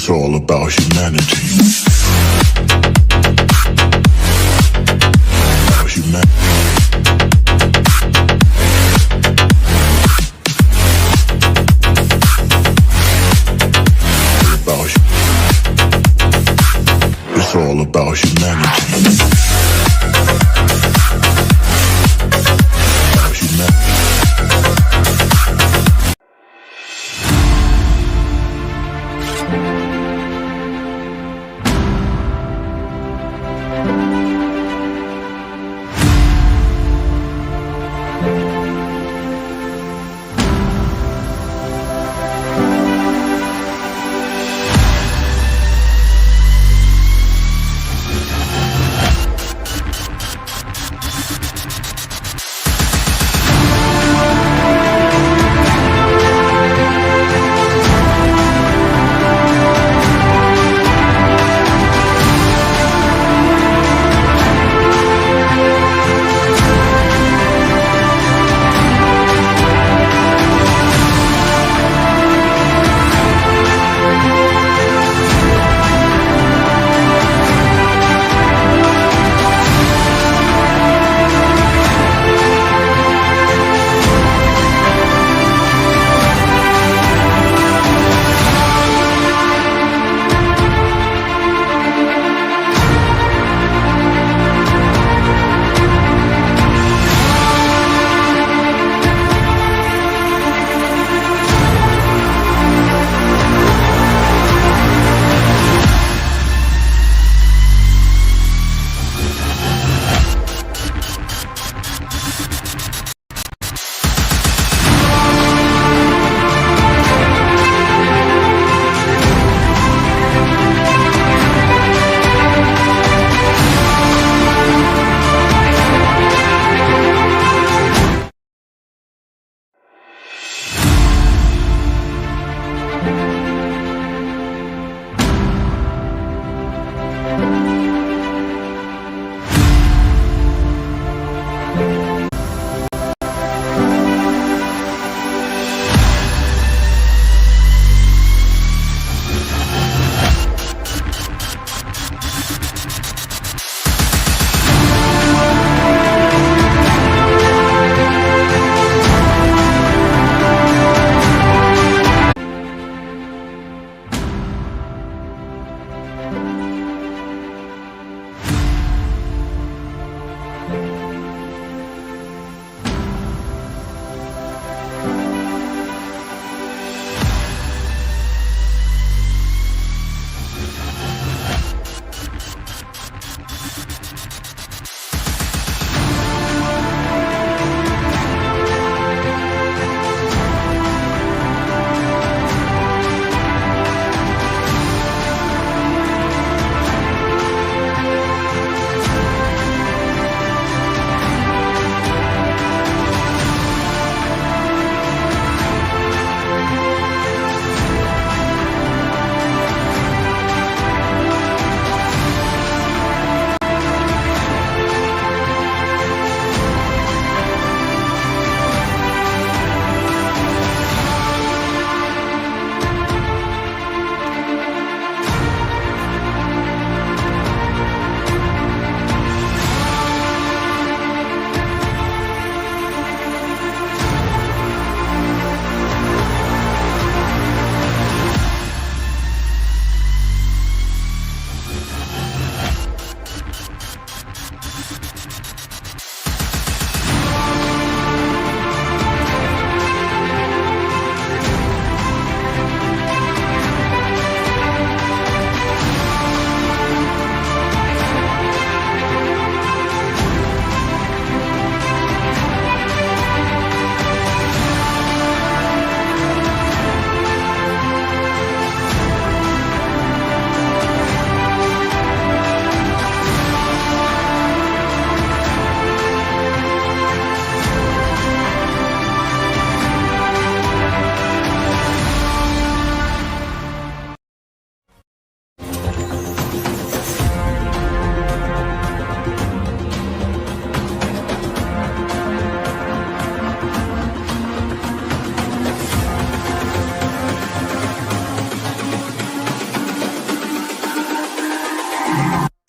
It's all about humanity. About humanity. It's all about humanity. About humanity.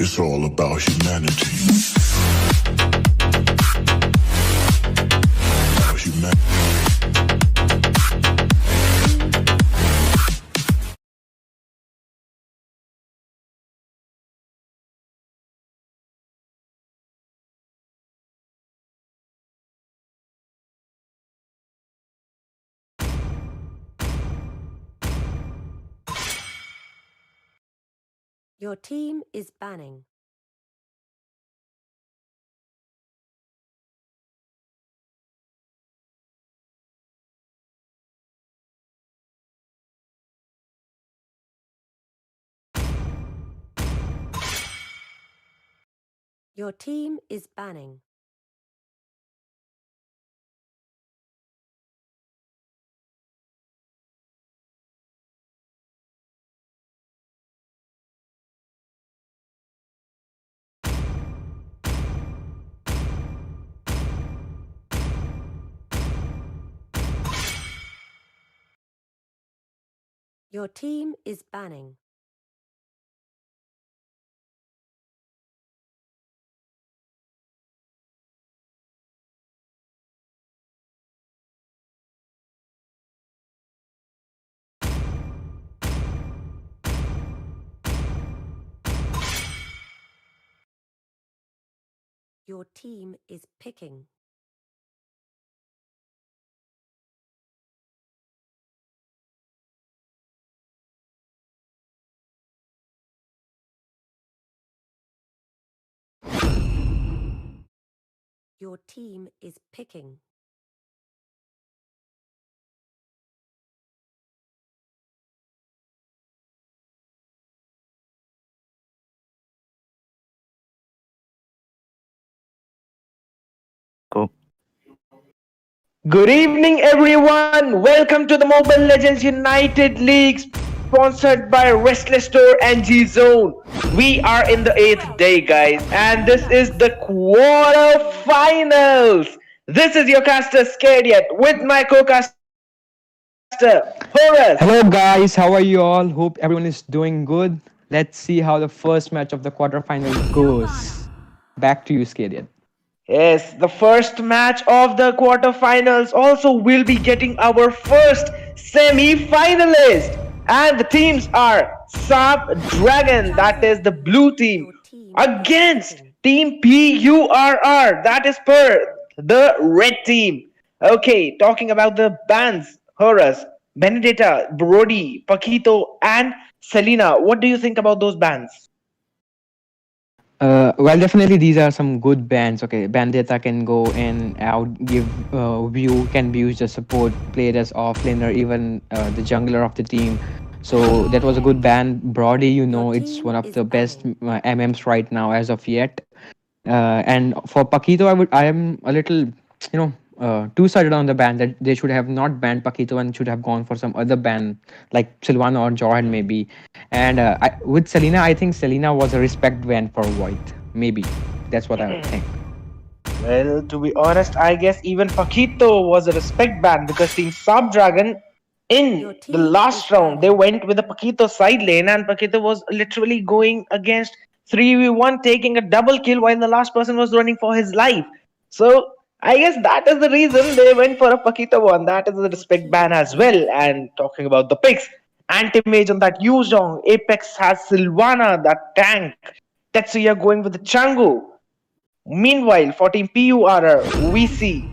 It's all about humanity. About Your team is banning. Your team is banning. Your team is banning. Your team is picking. Your team is picking. Go. Good evening, everyone. Welcome to the Mobile Legends United League, sponsored by Restless Store and G Zone. We are in the eighth day, guys, and this is the quarterfinals. This is your caster Scared Yet with my co-caster Horace. Hello guys, how are you all? Hope everyone is doing good. Let's see how the first match of the quarterfinal goes. Back to you, Skadian. Yes, the first match of the quarterfinals. Also, we'll be getting our first semi-finalist, and the teams are SaapDragons, that is the blue team, Your team is against picking. Team PURR, that is PURR, the red team. Okay, talking about the bands, Horace, Benedetta, Brody, Paquito, and Selena. What do you think about those bands? Well, definitely these are some good bands. Okay, Bandita can go and out, give view, can be used as support, played as offlaner, even the jungler of the team. So that was a good band. Brody, Your it's team one of is the best banning. MMs right now as of yet. And for Paquito, I am a little, two-sided on the ban that they should have not banned Paquito and should have gone for some other ban like Silvana or Jordan maybe. And with Selena, I think Selena was a respect ban for Void. Maybe that's what I think. Well, to be honest, I guess even Paquito was a respect ban because Team Subdragon Your in the team is last round they banning. went with the Paquito side lane and Paquito was literally going against 3v1 taking a double kill while the last person was running for his life. So I guess that is the reason they went for a Paquito one. That is the Your respect ban team as is well. picking. And talking about the picks, anti-mage on that Yuzhong, Apex has Sylvana, that tank. Tetsuya going with the Changu. Meanwhile, for Team PURR, we see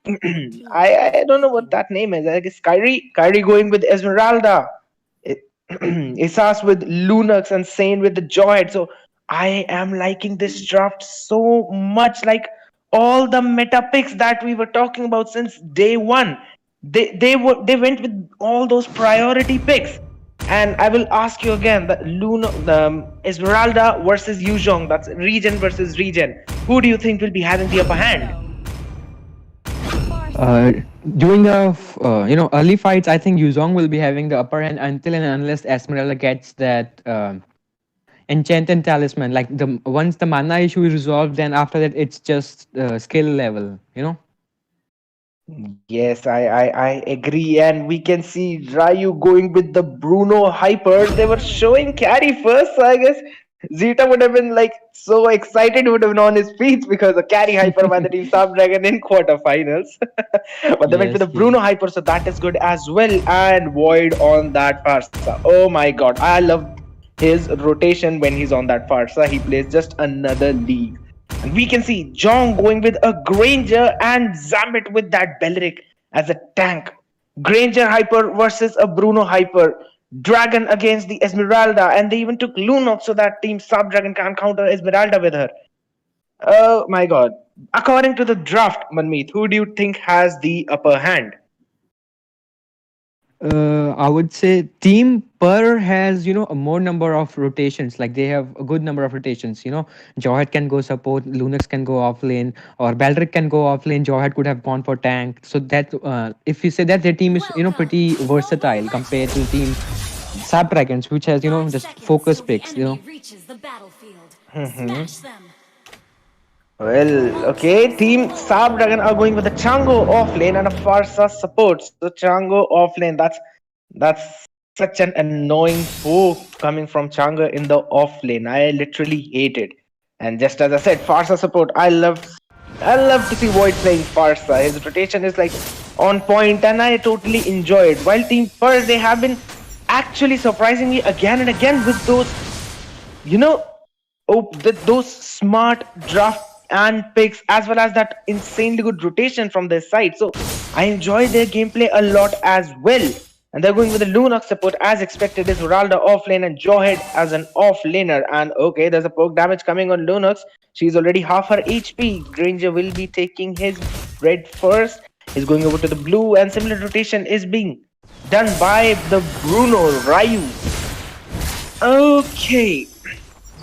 Your team I is don't know what that picking. name is. I guess Kyrie going with Esmeralda, Isas with Lunox, and Sane with the Joyhead. So I am liking this draft so much. Like all the meta picks that we were talking about since day one, they went with all those priority picks. And I will ask you again: the Esmeralda versus Yuzhong. That's region versus region. Who do you think will be having the upper hand? Uh, During the early fights, I think Yuzong will be having the upper hand until and unless Esmeralda gets that enchanted talisman. Like the once the mana issue is resolved, then after that it's just skill level. Yes, I agree, and we can see Ryu going with the Bruno hyper. They were showing carry first, so I guess Zeta would have been like so excited, he would have been on his feet because a carry hyper by the team SaapDragon in quarterfinals. But they went with Yes, a Bruno hyper, so that is good as well. And Void on that Farsa. Oh my god, I love his rotation when he's on that Farsa. He plays just another league. And we can see Jong going with a Granger and Zambit with that Belric as a tank. Granger hyper versus a Bruno hyper. Dragon against the Esmeralda, and they even took Lunox so that team SaapDragon can counter Esmeralda with her. Oh my god. According to the draft, Manmeet, who do you think has the upper hand? I would say Team PURR has, a more number of rotations. Like they have a good number of rotations. Jawhead can go support, Lunox can go off lane, or Baldric can go off lane. Jawhead could have gone for tank. So that, if you say that their team is, pretty versatile compared to Team SaapDragons, which has, just focus picks. Mhm. Well, okay, Team SaapDragon are going with the Chango off lane and a Farsa support. So Chango off lane, that's such an annoying foe coming from Chango in the off lane. I literally hate it. And just as I said, Farsa support. I love to see Void playing Farsa. His rotation is like on point, and I totally enjoy it. While Team PURR, they have been actually surprising me again and again with those, you know, those smart draft and picks, as well as that insanely good rotation from their side. So I enjoy their gameplay a lot as well. And they're going with the Lunox support as expected. Is Ralda off lane and Jawhead as an off laner. And okay, there's a poke damage coming on Lunox. She's already half her HP. Granger will be taking his red first. He's going over to the blue, and similar rotation is being done by the Bruno Ryu. Okay.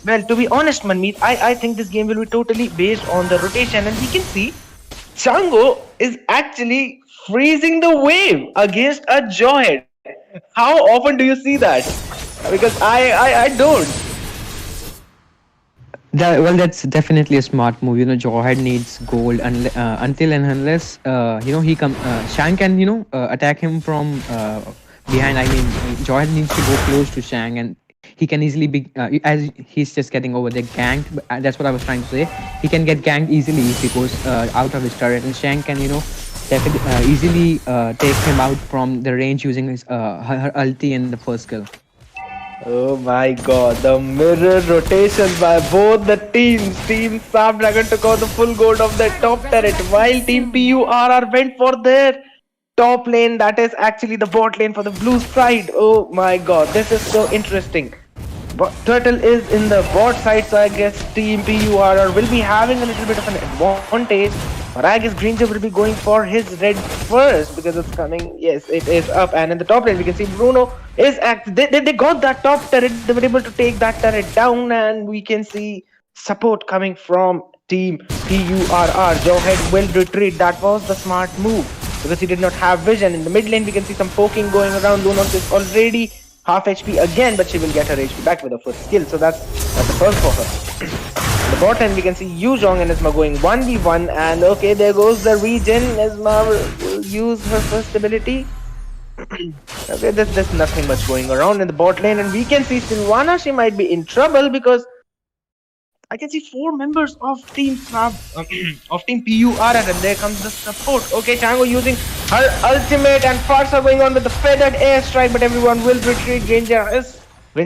Well, to be honest, Manmeet, I think this game will be totally based on the rotation, and we can see Chango is actually freezing the wave against a Jawhead. How often do you see that? Because I don't. That's definitely a smart move. Jawhead needs gold until and unless Shang can attack him from behind. I mean, Jawhead needs to go close to Shang, and he can easily be as he's just getting over there ganked. That's what I was trying to say. He can get ganked easily if he goes out of his turret, and Shang can easily take him out from the range using his her ulti in the first skill. Oh my god, the mirror rotations by both the teams. Team SaapDragon took out the full gold of their top turret, while Team PURR went for their top lane, that is actually the bot lane for the blue side. Oh my god, this is so interesting. But Turtle is in the bot side, so I guess Team PURR will be having a little bit of an advantage. But I guess Granger will be going for his red first because it's coming. Yes, it is up. And in the top lane, we can see Bruno is they got that top turret. They were able to take that turret down, and we can see support coming from Team PURR. Jawhead will retreat. That was the smart move because he did not have vision. In the mid lane, we can see some poking going around. Lunox is already half HP again, but she will get her HP back with her first skill. So that's the first for her. In the bot lane, we can see Yuzhong and Esma going 1v1, and okay, there goes the regen. Esma will use her first ability. Okay, there's nothing much going around in the bot lane, and we can see Silvana. She might be in trouble because I can see 4 members of Team PURR, and there comes the support. Okay, Chango using her ultimate, and Farsa going on with the feathered airstrike, but everyone will retreat. Granger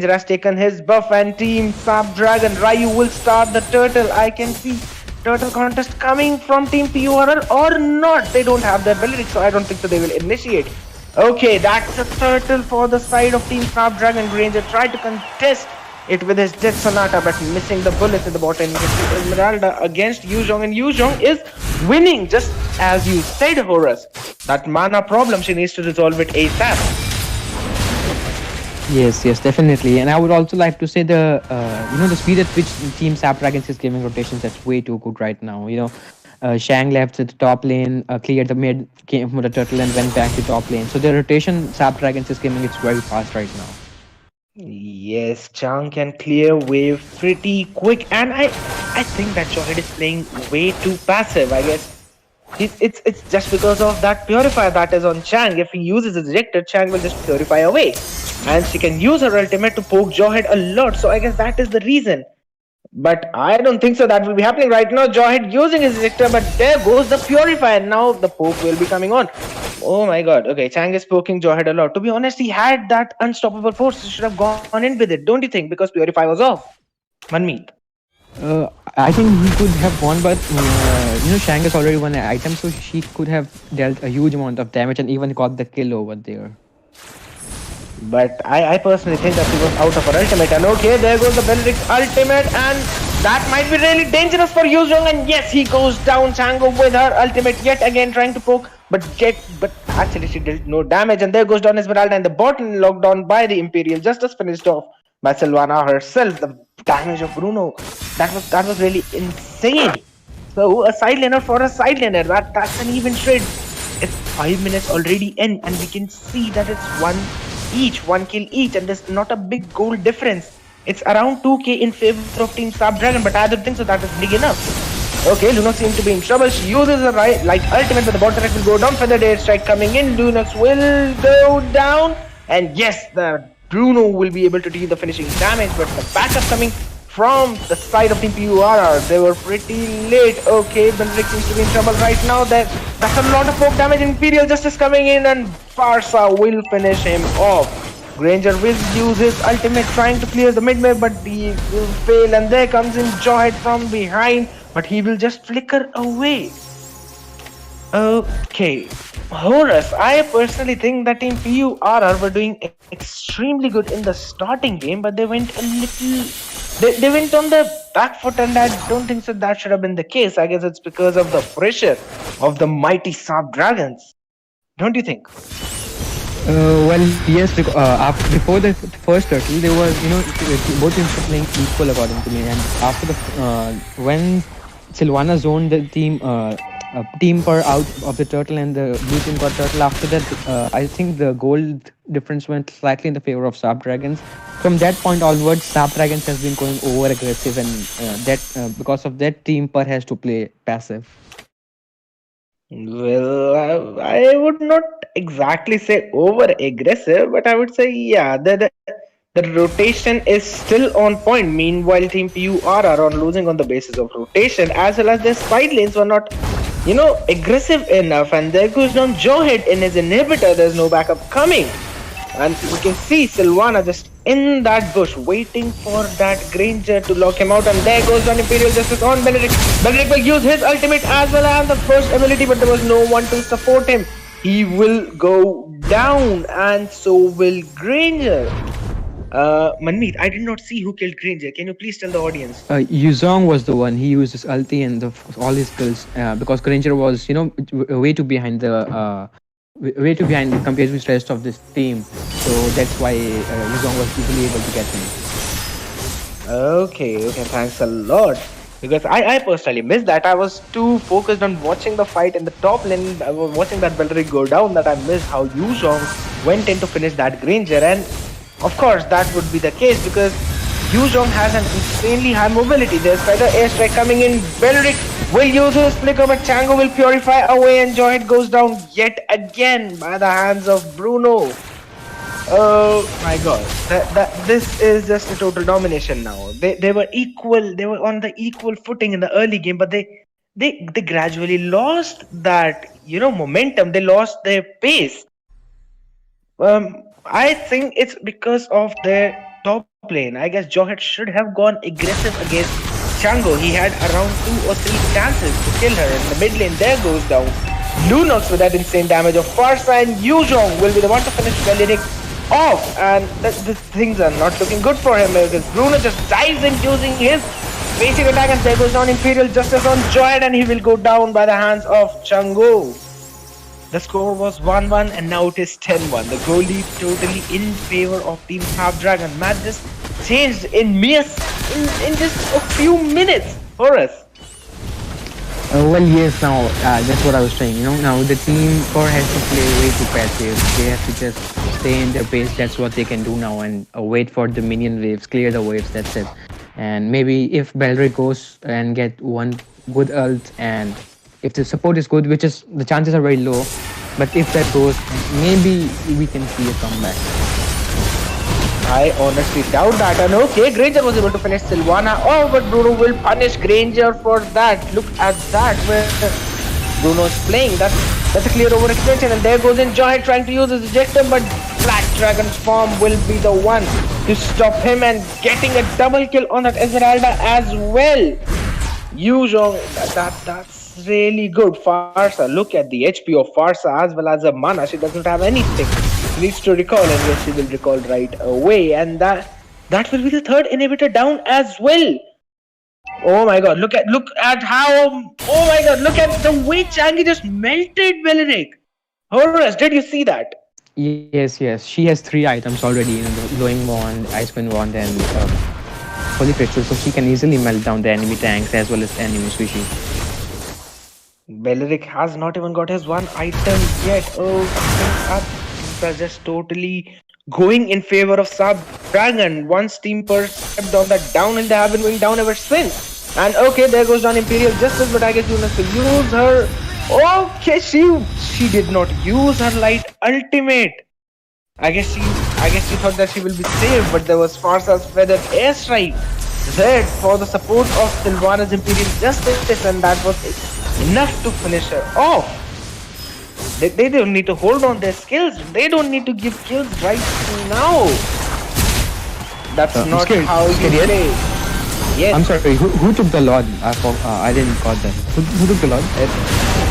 has taken his buff, and Team SaapDragon Ryu will start the turtle. I can see turtle contest coming from Team PURR or not. They don't have their ability, so I don't think so they will initiate. Okay, that's a turtle for the side of Team SaapDragon. Granger tried to contest it with his Death Sonata, but missing the bullets in the bottom. You can see Esmeralda against Yuzhong, and Yuzhong is winning, just as you said, Horus. That mana problem, she needs to resolve it ASAP. Yes, definitely. And I would also like to say the speed at which Team SaapDragons is giving rotations, that's way too good right now. Shang left at the top lane, cleared the mid, came from the turtle, and went back to top lane. So the rotation SaapDragons is giving, it's very fast right now. Yes, Chang can clear wave pretty quick, and I think that Jawhead is playing way too passive. I guess it's just because of that purifier that is on Chang. If he uses his ejector, Chang will just purify away, and she can use her ultimate to poke Jawhead a lot. So I guess that is the reason But I don't think so. That will be happening right now. Jawhead using his ejector, but there goes the Purifier. Now the poke will be coming on. Oh my god. Okay, Chang is poking Jawhead a lot. To be honest, he had that unstoppable force. He should have gone in with it, don't you think? Because Purify was off. Manmeet. I think he could have won, but Shang has already won an item, so she could have dealt a huge amount of damage and even got the kill over there. But I personally think that he was out of her ultimate. And okay, there goes the Benedict's ultimate. And that might be really dangerous for Yuzhong. And yes, he goes down. Chango with her ultimate yet again trying to poke. But actually she dealt no damage. And there goes down Esmeralda. And the bottom locked on by the Imperial. Justice finished off by Sylvana herself. The damage of Bruno. That was really insane. So a side laner for a side laner. That's an even trade. It's 5 minutes already in. And we can see that it's one kill each, and there's not a big goal difference. It's around 2k in favor of Team SaapDragon, but I don't think so that is big enough. Okay, Lunox seems to be in trouble. She uses her ultimate, but the bot attack will go down. Feathered air strike coming in. Lunox will go down, and yes, the Bruno will be able to deal the finishing damage, but the backup coming from the side of Team PURR, they were pretty late. Okay, Benedict seems to be in trouble right now. That's a lot of poke damage. Imperial Justice coming in, and Farsa will finish him off. Granger will use his ultimate trying to clear the mid-map, but he will fail, and there comes in Jawhead from behind, but he will just flicker away. Okay, Horus, I personally think that Team PURR were doing extremely good in the starting game, but they went a little... They went on the back foot, and I don't think so that should have been the case. I guess it's because of the pressure of the mighty SaapDragons. Don't you think? Well, yes, before the first turtle, they were, both teams were playing equal according to me. And after when Sylvana zoned the team PURR out of the turtle and the blue team got turtle, after that, I think the goal difference went slightly in the favor of SaapDragons. From that point onwards, SaapDragons has been going over aggressive, and because of that, Team PURR has to play passive. Well, I would not exactly say over aggressive, but I would say yeah, the rotation is still on point. Meanwhile, Team PURR are on losing on the basis of rotation, as well as their side lanes were not, aggressive enough. And there goes down Jawhead in his inhibitor. There's no backup coming. And we can see Sylvana just in that bush waiting for that Granger to lock him out, and there goes down Imperial Justice on Benedict. Benedict will use his ultimate as well as the first ability, but there was no one to support him. He will go down, and so will Granger. Manmeet, I did not see who killed Granger. Can you please tell the audience? Yuzhong was the one. He used his ulti and all his skills because Granger was, way too behind compared with the rest of this team. So that's why Yuzhong was easily able to get him. Okay, thanks a lot. Because I personally missed that. I was too focused on watching the fight in the top lane. I was watching that Bellery go down that I missed how Yuzhong went in to finish that Granger. And of course, that would be the case because Yuzhong has an insanely high mobility. There's Feather Airstrike coming in. Belric will use his flicker, but Chango will purify away, and Jawhead goes down yet again by the hands of Bruno. Oh my god. This is just a total domination now. They were equal. They were on the equal footing in the early game, but they gradually lost that, momentum. They lost their pace. I think it's because of their top lane. I guess Jawhead should have gone aggressive against Chango. He had around 2 or 3 chances to kill her. In the mid lane, there goes down Lunox with that insane damage of Farsa, and Yuzhong will be the one to finish Beleric off. And the things are not looking good for him because Bruno just dives in using his basic attack, and there goes down Imperial Justice on Jawhead, and he will go down by the hands of Chango. The score was 1-1 and now it is 10-1. The goal lead totally in favor of Team SaapDragon. Match just changed in just a few minutes for us. Well, yes, now that's what I was saying. Now the team core has to play way too passive. They have to just stay in their pace. That's what they can do now, and wait for the minion waves, clear the waves. That's it. And maybe if Belric goes and get one good ult, and if the support is good, which is the chances are very low, but if that goes, maybe we can see a comeback. I honestly doubt that. And okay, Granger was able to finish Silvana. Oh, but Bruno will punish Granger for that. Look at that, where Bruno is playing. That's a clear overextension. And there goes Enjoy trying to use his ejector, but Black Dragon's form will be the one to stop him and getting a double kill on that Esmeralda as well. That's really good. Farsa, look at the HP of Farsa as well as a mana. She doesn't have anything. She needs to recall, and yes, she will recall right away. And that will be the third inhibitor down as well. Oh my god, look at how, oh my god, look at the way Changi just melted Beleric. Horus, did you see that? Yes, yes. She has three items already, the glowing wand, ice wind wand, and holy crystal, so she can easily melt down the enemy tanks as well as enemy squishy. Beleric has not even got his one item yet. Oh, things are just totally going in favor of Saab Dragon. Once Team PURR stepped on that down, and they have been going down ever since. And okay, there goes down Imperial Justice, but I guess Yunus will use her. Okay, she did not use her light ultimate. I guess she thought that she will be safe, but there was Farsa's feathered airstrike there for the support of Sylvana's Imperial Justice, and that was enough to finish her off. They don't need to hold on their skills. They don't need to give kills right now. That's not Scared, how you scared yet? play. Yes, I'm sorry, who took the Lord? I didn't got that. Who took the Lord?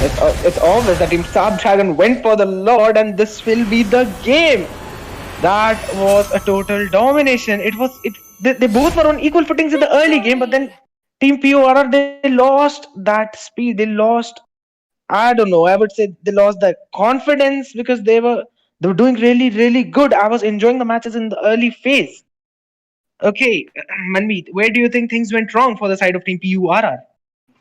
it's obvious that Team Saab Dragon went for the Lord, and this will be the game. That was a total domination. They both were on equal footings in the early game, but then Team PURR, they lost that speed. They lost, I don't know, I would say they lost the confidence because they were doing really, really good. I was enjoying the matches in the early phase. Okay, Manmeet, where do you think things went wrong for the side of Team PURR?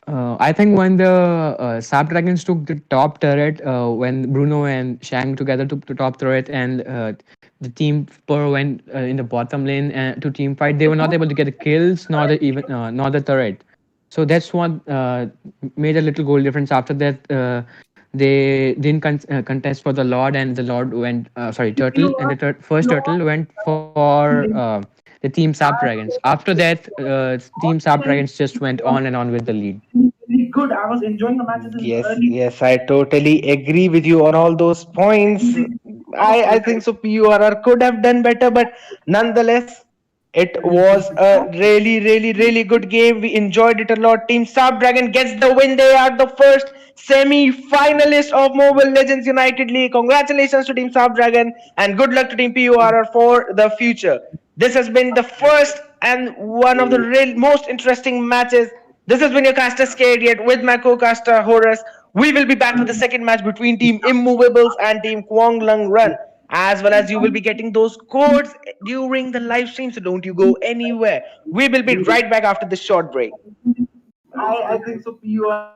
I think when the SaapDragons took the top turret, when Bruno and Shang together took the top turret, and the team PURR went in the bottom lane to team fight, they were not able to get the kills, nor the turret. So that's what made a little goal difference. After that, they didn't contest for the Lord, and the Lord went sorry, turtle, and the first turtle went for the team SaapDragons. After that, team SaapDragons just went on and on with the lead. Yes, I totally agree with you on all those points. I think so. PURR could have done better, but nonetheless, it was a really, really, really good game. We enjoyed it a lot. Team Snapdragon gets the win. They are the first semi-finalist of Mobile Legends United League. Congratulations to Team Snapdragon, and good luck to Team PURR for the future. This has been the first and one of the real most interesting matches. This has been your caster Scared Yet with my co-caster Horus. We will be back with the second match between Team Immovables and Team KhawngLungRun. As well as you will be getting those codes during the live stream, so don't you go anywhere. We will be right back after this short break. I think so. PUR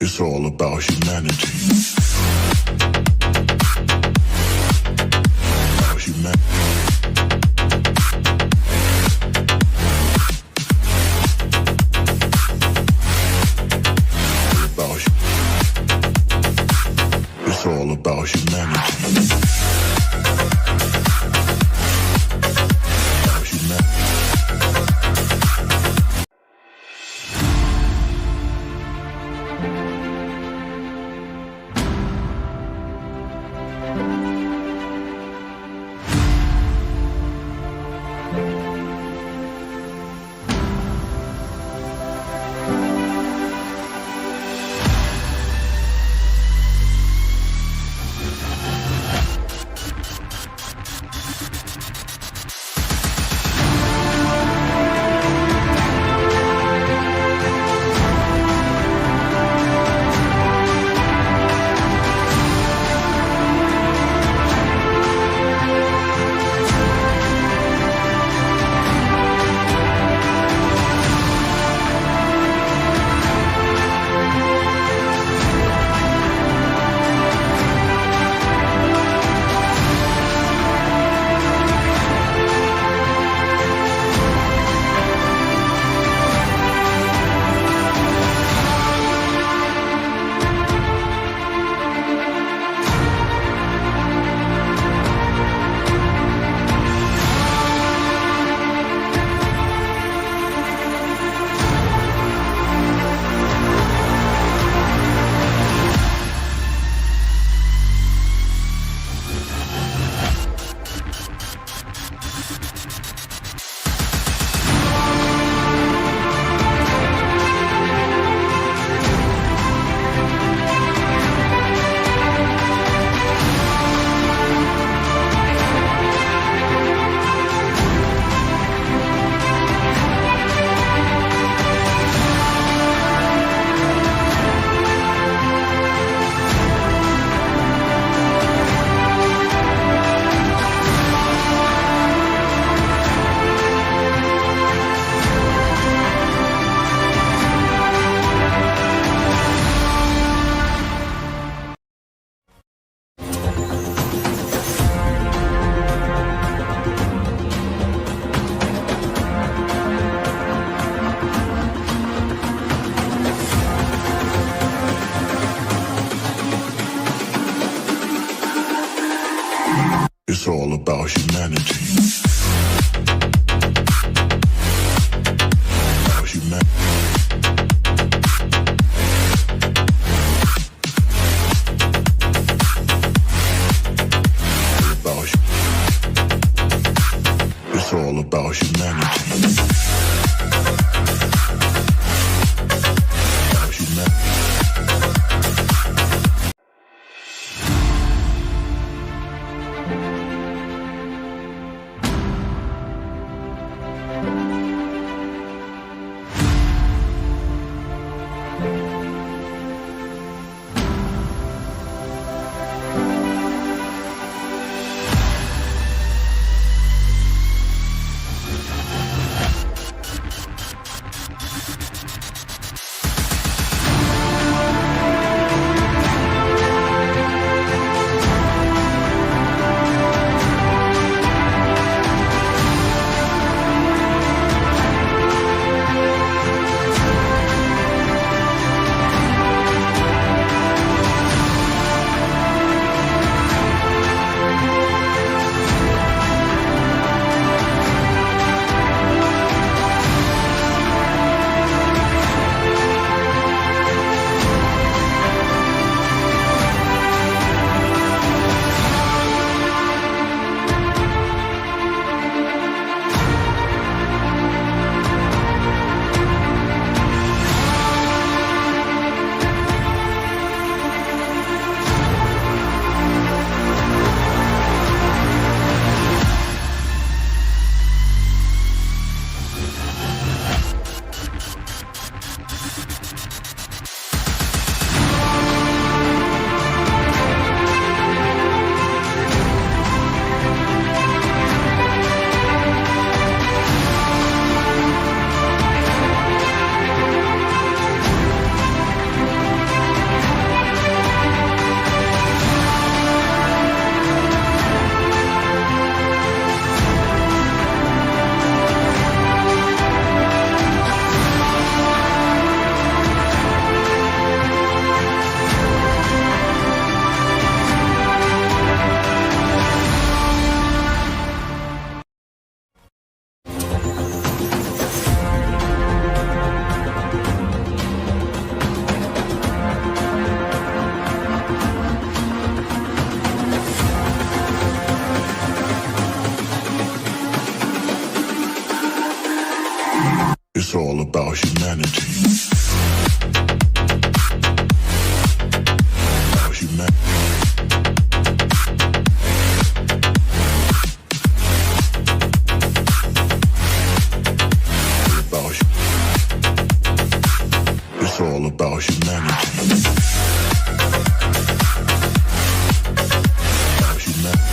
It's all about humanity. About humanity. It's all about humanity. About humanity. It's all about humanity. About humanity. It's all about humanity. About humanity. humanity. About humanity. It's all about humanity. About humanity.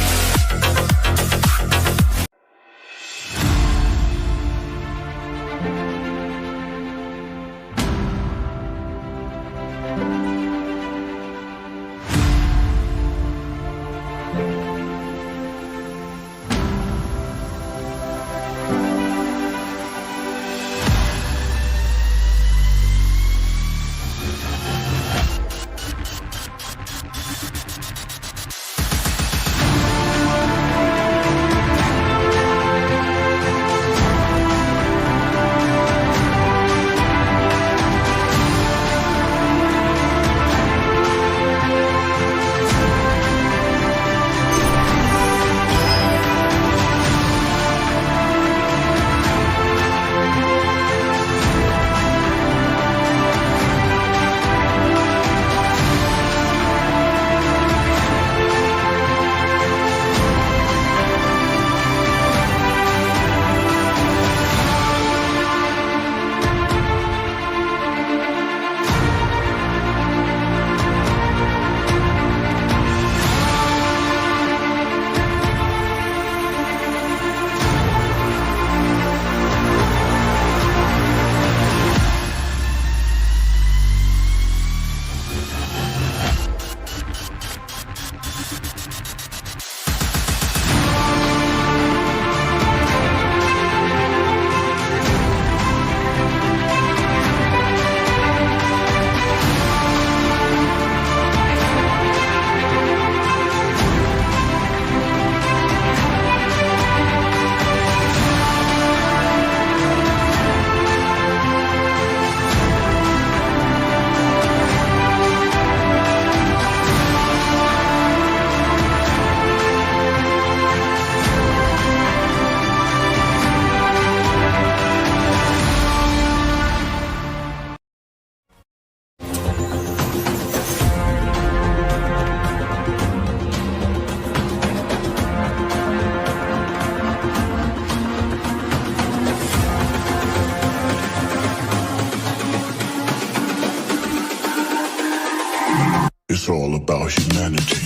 It's all about humanity.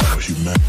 About humanity.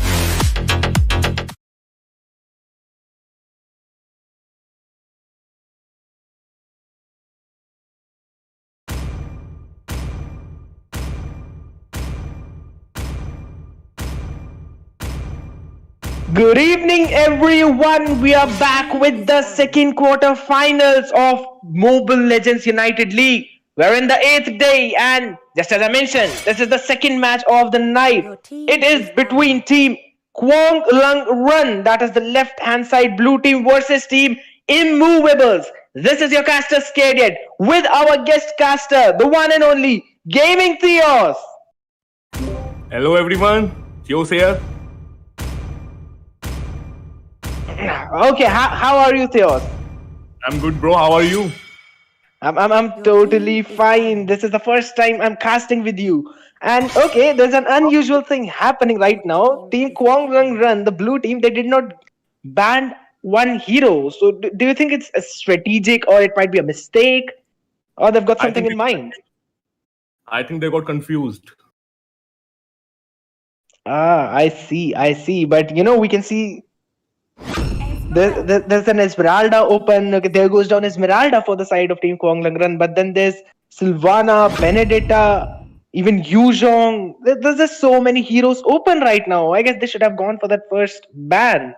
Good evening, everyone. We are back with the second quarter finals of Mobile Legends United League. We're in the 8th day, and just as I mentioned, this is the second match of the night. It is between team KhawngLungRun, that is the left-hand side blue team, versus team Immovables. This is your caster Skadiet with our guest caster, the one and only Gaming Theos. Hello everyone, Theos here. Okay, how are you, Theos? I'm good, bro. How are you? I'm totally fine. This is the first time I'm casting with you. And okay, there's an unusual thing happening right now. Team KhawngLungRun, the blue team, they did not ban one hero. So do you think it's a strategic, or it might be a mistake, or they've got something in mind? I think they got confused. I see. But we can see there's an Esmeralda open. Okay, there goes down Esmeralda for the side of Team KhawngLungRun. But then there's Sylvana, Benedetta, even Yuzhong. There's just so many heroes open right now. I guess they should have gone for that first ban.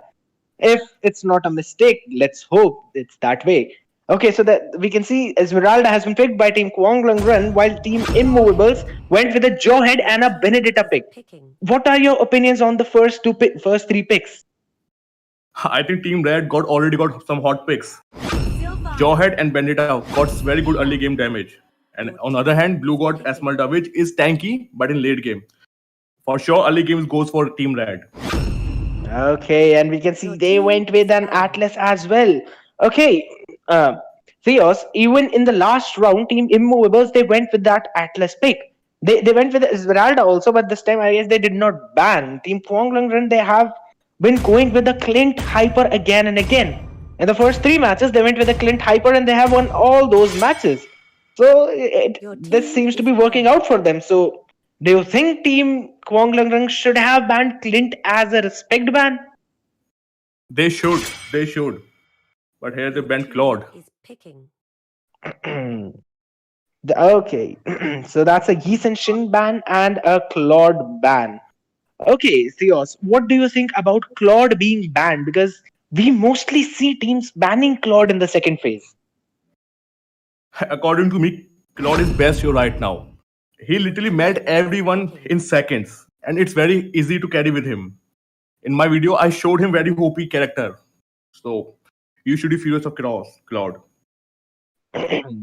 If it's not a mistake, let's hope it's that way. Okay, so that we can see Esmeralda has been picked by Team KhawngLungRun, while Team Immovables went with a Jawhead and a Benedetta pick. What are your opinions on the first three picks? I think Team Red already got some hot picks. Jawhead and Benedetta got very good early game damage. And on the other hand, Blue got Esmeralda, which is tanky, but in late game. For sure, early games goes for Team Red. Okay, and we can see Your they team went with is an banned. Atlas as well. Okay, uh, Theos, even in the last round, Team Immovables, they went with that Atlas pick. They went with Esmeralda also, but this time I guess they did not ban. Team KhawngLungRun, they have been going with the Clint Hyper again and again. In the first three matches, they went with the Clint Hyper and they have won all those matches. So Your this team seems to is be working banned. out for them. So do you think Team KhawngLungRun should have banned Clint as a respect ban? They should. They should. But here they Your banned team Claude. is picking. Okay, so that's a Geese and Shin ban and a Claude ban. Okay, Theos, what do you think about Claude being banned? Because we mostly see teams banning Claude in the second phase. According to me, Claude is best hero right now. He literally met everyone in seconds, and it's very easy to carry with him. In my video, I showed him very OP character. So you should be furious of Claude.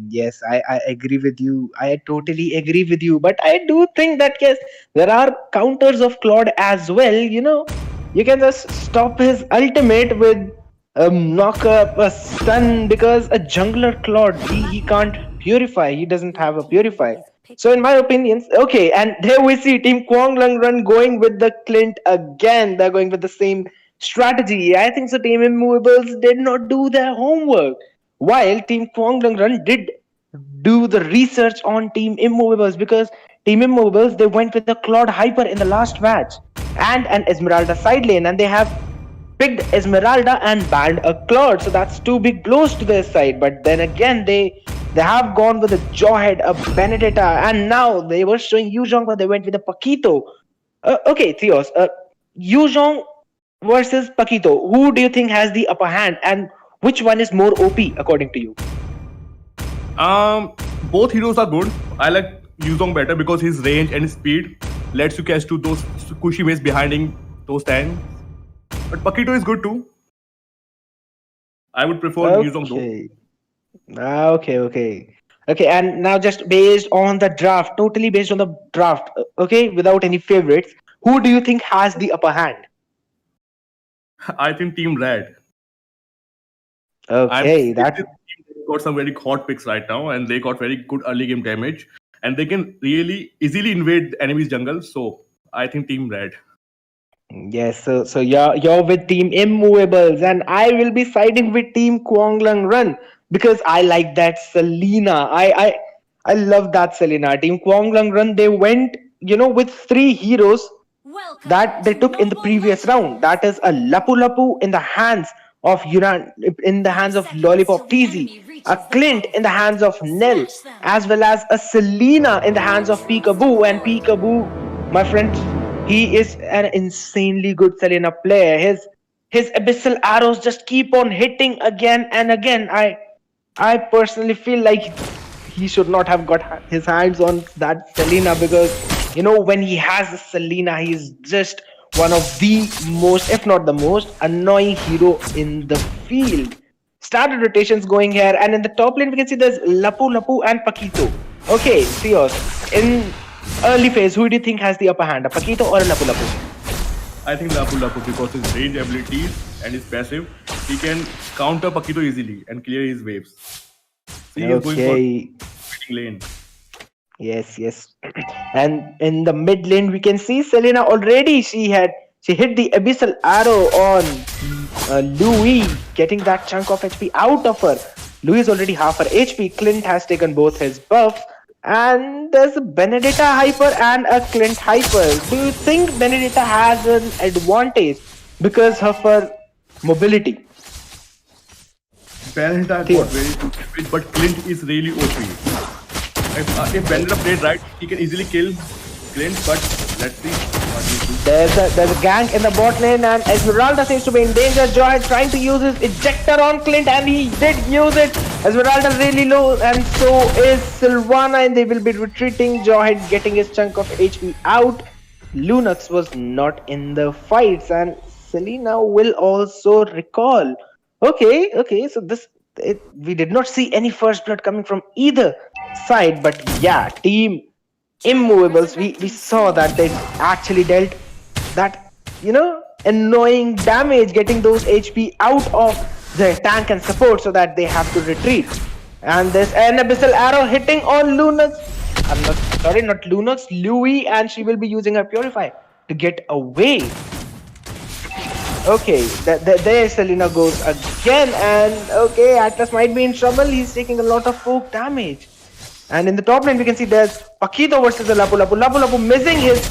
Yes, I agree with you. I totally agree with you. But I do think that, yes, there are counters of Claude as well. You can just stop his ultimate with a knock up, a stun, because a jungler Claude, he can't purify. He doesn't Your have a team purify. is So, in picking. my opinion, okay, and there we see Team KhawngLungRun going with the Clint again. They're going with the same strategy. I think so. Team Immovables did not do their homework, while Team KhawngLungRun did do the research on Team Immovables, because Team Immovables, they went with the Claude Hyper in the last match and an Esmeralda side lane, and they have picked Esmeralda and banned a Claude. So that's two big blows to their side. But then again, they have gone with a Jawhead, a Benedetta, and now they were showing Yuzhong, but they went with a Paquito. Okay, Theos, Yuzhong versus Paquito. Who do you think has the upper hand, and which one is more OP according to you? Both heroes are good. I like Yuzong better because his range and his speed lets you catch to those cushy mates behind him those times. But Paquito is good too. I would prefer Yuzong though. Okay. Okay. And now, just based on the draft, totally based on the draft, okay, without any favorites, who do you think has the upper hand? I think Team Red. I'm Okay, this that team got some very hot picks right now, and they got very good early game damage, and they can really easily invade the enemy's jungle. So I think Team Red. yes. So you're with Team Immovables, and I will be siding with Team KhawngLungRun because I like that Selena. I love that Selena. Team KhawngLungRun, they went, with three heroes that they took in the previous round. That is a Lapu Lapu in the hands of in the hands of Lollipop TZ, a Clint in the hands of Nell, as well as a Selena in the hands of Peekaboo. And Peekaboo, my friend, he is an insanely good Selena player. His abyssal arrows just keep on hitting again and again. I personally feel like he should not have got his hands on that Selena, because when he has the Selena, he's just one of the most, if not the most, annoying hero in the field. Started rotations going here, and in the top lane we can see there's Lapu Lapu and Paquito. Okay, Theos, in early phase, who do you think has the upper hand, a Paquito or a Lapu Lapu? I think Lapu Lapu because his range abilities and his passive, he can counter Paquito easily and clear his waves. So he is going for Okay. lane. Yes. And in the mid lane, we can see Selena already. She hit the abyssal arrow on Louis, getting that chunk of HP out of her. Louis is already half her HP. Clint has taken both his buffs. And there's a Benedetta Hyper and a Clint Hyper. Do you think Benedetta has an advantage because of her mobility? Benedetta got very good damage, but Clint is really OP. If Benedetta played right, he can easily kill Clint, but let's see what he do. There's a gank in the bot lane, and Esmeralda seems to be in danger. Joy trying to use his ejector on Clint, and he did use it. Esmeralda really low, and so is Sylvana, and they will be retreating. Joy getting his chunk of HP out. Lunox was not in the fights, and Selena will also recall. Okay, so we did not see any first blood coming from either side, but yeah, Team Immovables, we saw that they actually dealt that annoying damage, getting those HP out of their tank and support so that they have to retreat. And there's an abyssal arrow hitting on Lunox. I'm not sorry, not Lunox, Louis, and she will be using her purify to get away. Okay, there Selena goes again, and okay, Atlas might be in trouble. He's taking a lot of poke damage. And in the top lane, we can see there's Paquito versus the Lapu Lapu. Lapu Lapu missing his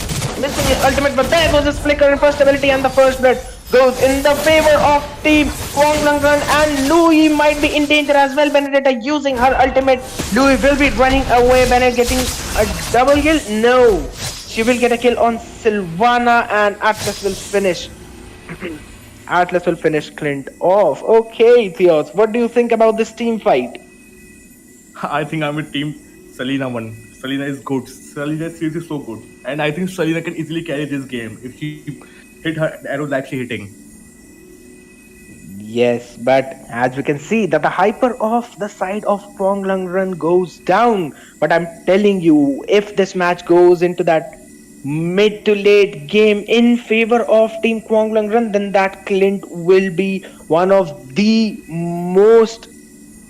ultimate, but there goes his flicker and first ability, and the first blood goes in the favor of team KhawngLungRun, and Louis might be in danger as well. Benedetta using her ultimate. Louis will be running away. Bennett getting a double kill. No, she will get a kill on Sylvana, and Atlas will finish. Atlas will finish Clint off. Okay, Theos, what do you think about this team fight? I think I'm with team Selena one. Selena is good. Selena is seriously so good. And I think Selena can easily carry this game if she hit her arrows like she's hitting. Yes, but as we can see that the hyper of the side of KhawngLungRun goes down. But I'm telling you, if this match goes into that mid to late game in favor of team KhawngLungRun, then that Clint will be one of the most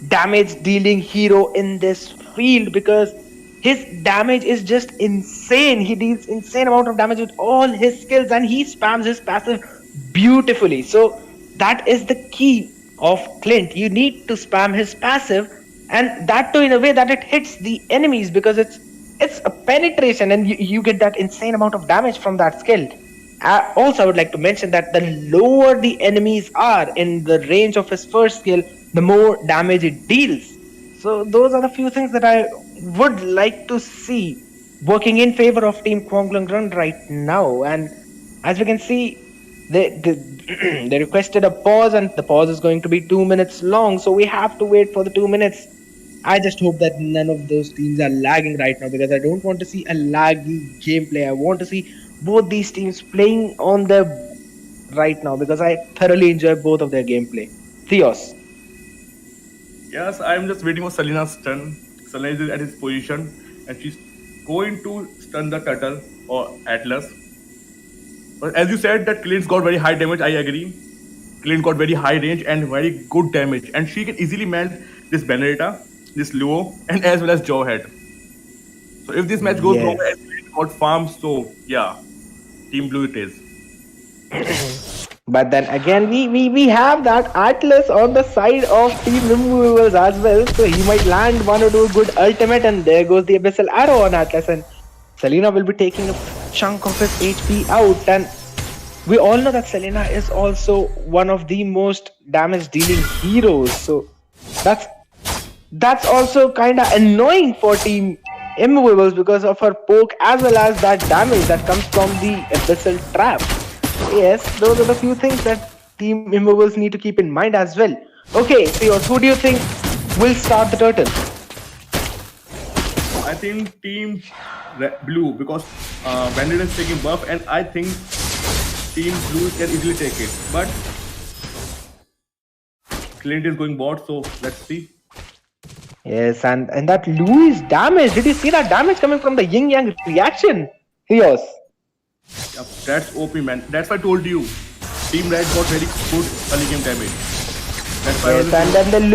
damage dealing hero in this field, because his damage is just insane. He deals insane amount of damage with all his skills, and he spams his passive beautifully. So that is the key of Clint. You need to spam his passive, and that too in a way that it hits the enemies, because it's a penetration, and you get that insane amount of damage from that skill. Also, I would like to mention that the lower the enemies are in the range of his first skill, the more damage it deals. So those are the few things that I would like to see working in favor of team KhawngLungRun right now. And as we can see, they requested a pause, and the pause is going to be 2 minutes long, so we have to wait for the 2 minutes. I just hope that none of those teams are lagging right now, because I don't want to see a laggy gameplay. I want to see both these teams playing on their right now, because I thoroughly enjoy both of their gameplay. Theos. Yes, I'm just waiting for Selena's turn. Selena is at his position and she's going to stun the turtle or Atlas. But as you said that Clint's got very high damage, I agree. Clint got very high range and very good damage, and she can easily man this Benedetta, this Luo, and as well as Jawhead. So if this match goes wrong and Clint got farmed, so yeah, Team Blue it is. But then again, we have that Atlas on the side of Team Immovables as well, so he might land one or two good ultimate, and there goes the abyssal arrow on Atlas, and Selena will be taking a chunk of his HP out. And we all know that Selena is also one of the most damage dealing heroes, so that's also kind of annoying for Team Immovables because of her poke as well as that damage that comes from the abyssal trap. Yes, those are the few things that Team Immovables need to keep in mind as well. Okay, Theos, who do you think will start the turtle? I think Team Blue, because Bandit is taking buff, and I think Team Blue can easily take it. But Clint is going bot, so let's see. Yes, and that Louis damage. Did you see that damage coming from the yin yang reaction? Theos. Yep, that's OP, man. That's why I told you. Team Red got very good early game damage. That's why yes, and then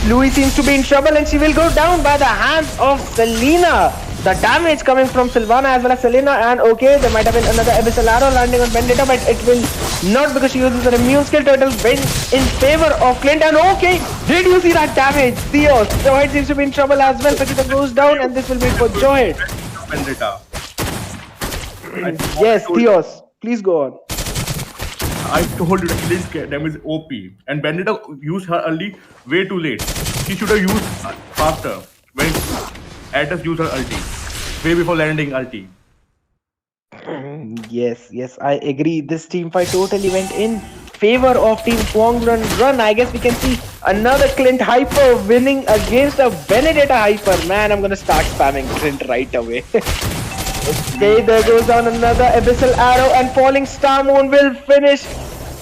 Louis seems to be in trouble, and she will go down by the hands of Selena. The damage coming from Sylvana as well as Selena, and okay, there might have been another abyssal arrow landing on Vendetta, but it will not, because she uses an immune skill. Turtle win in favor of Clint, and okay, did you see that damage? Theos, Joyhead seems to be in trouble as well. Paquito goes down, and this will be for Joyhead. Vendetta. Yes, Theos, please go on. I told you that Clint's damage is OP, and Bandita used her early way too late. She should have used faster when Atlas used her ulti, way before landing ulti. Yes, I agree. This team fight totally went in favor of Team KhawngLungRun. I guess we can see another Clint Hyper winning against a Benedetta Hyper. Man, I'm gonna start spamming Clint right away. Okay, there goes down another abyssal arrow, and falling star moon will finish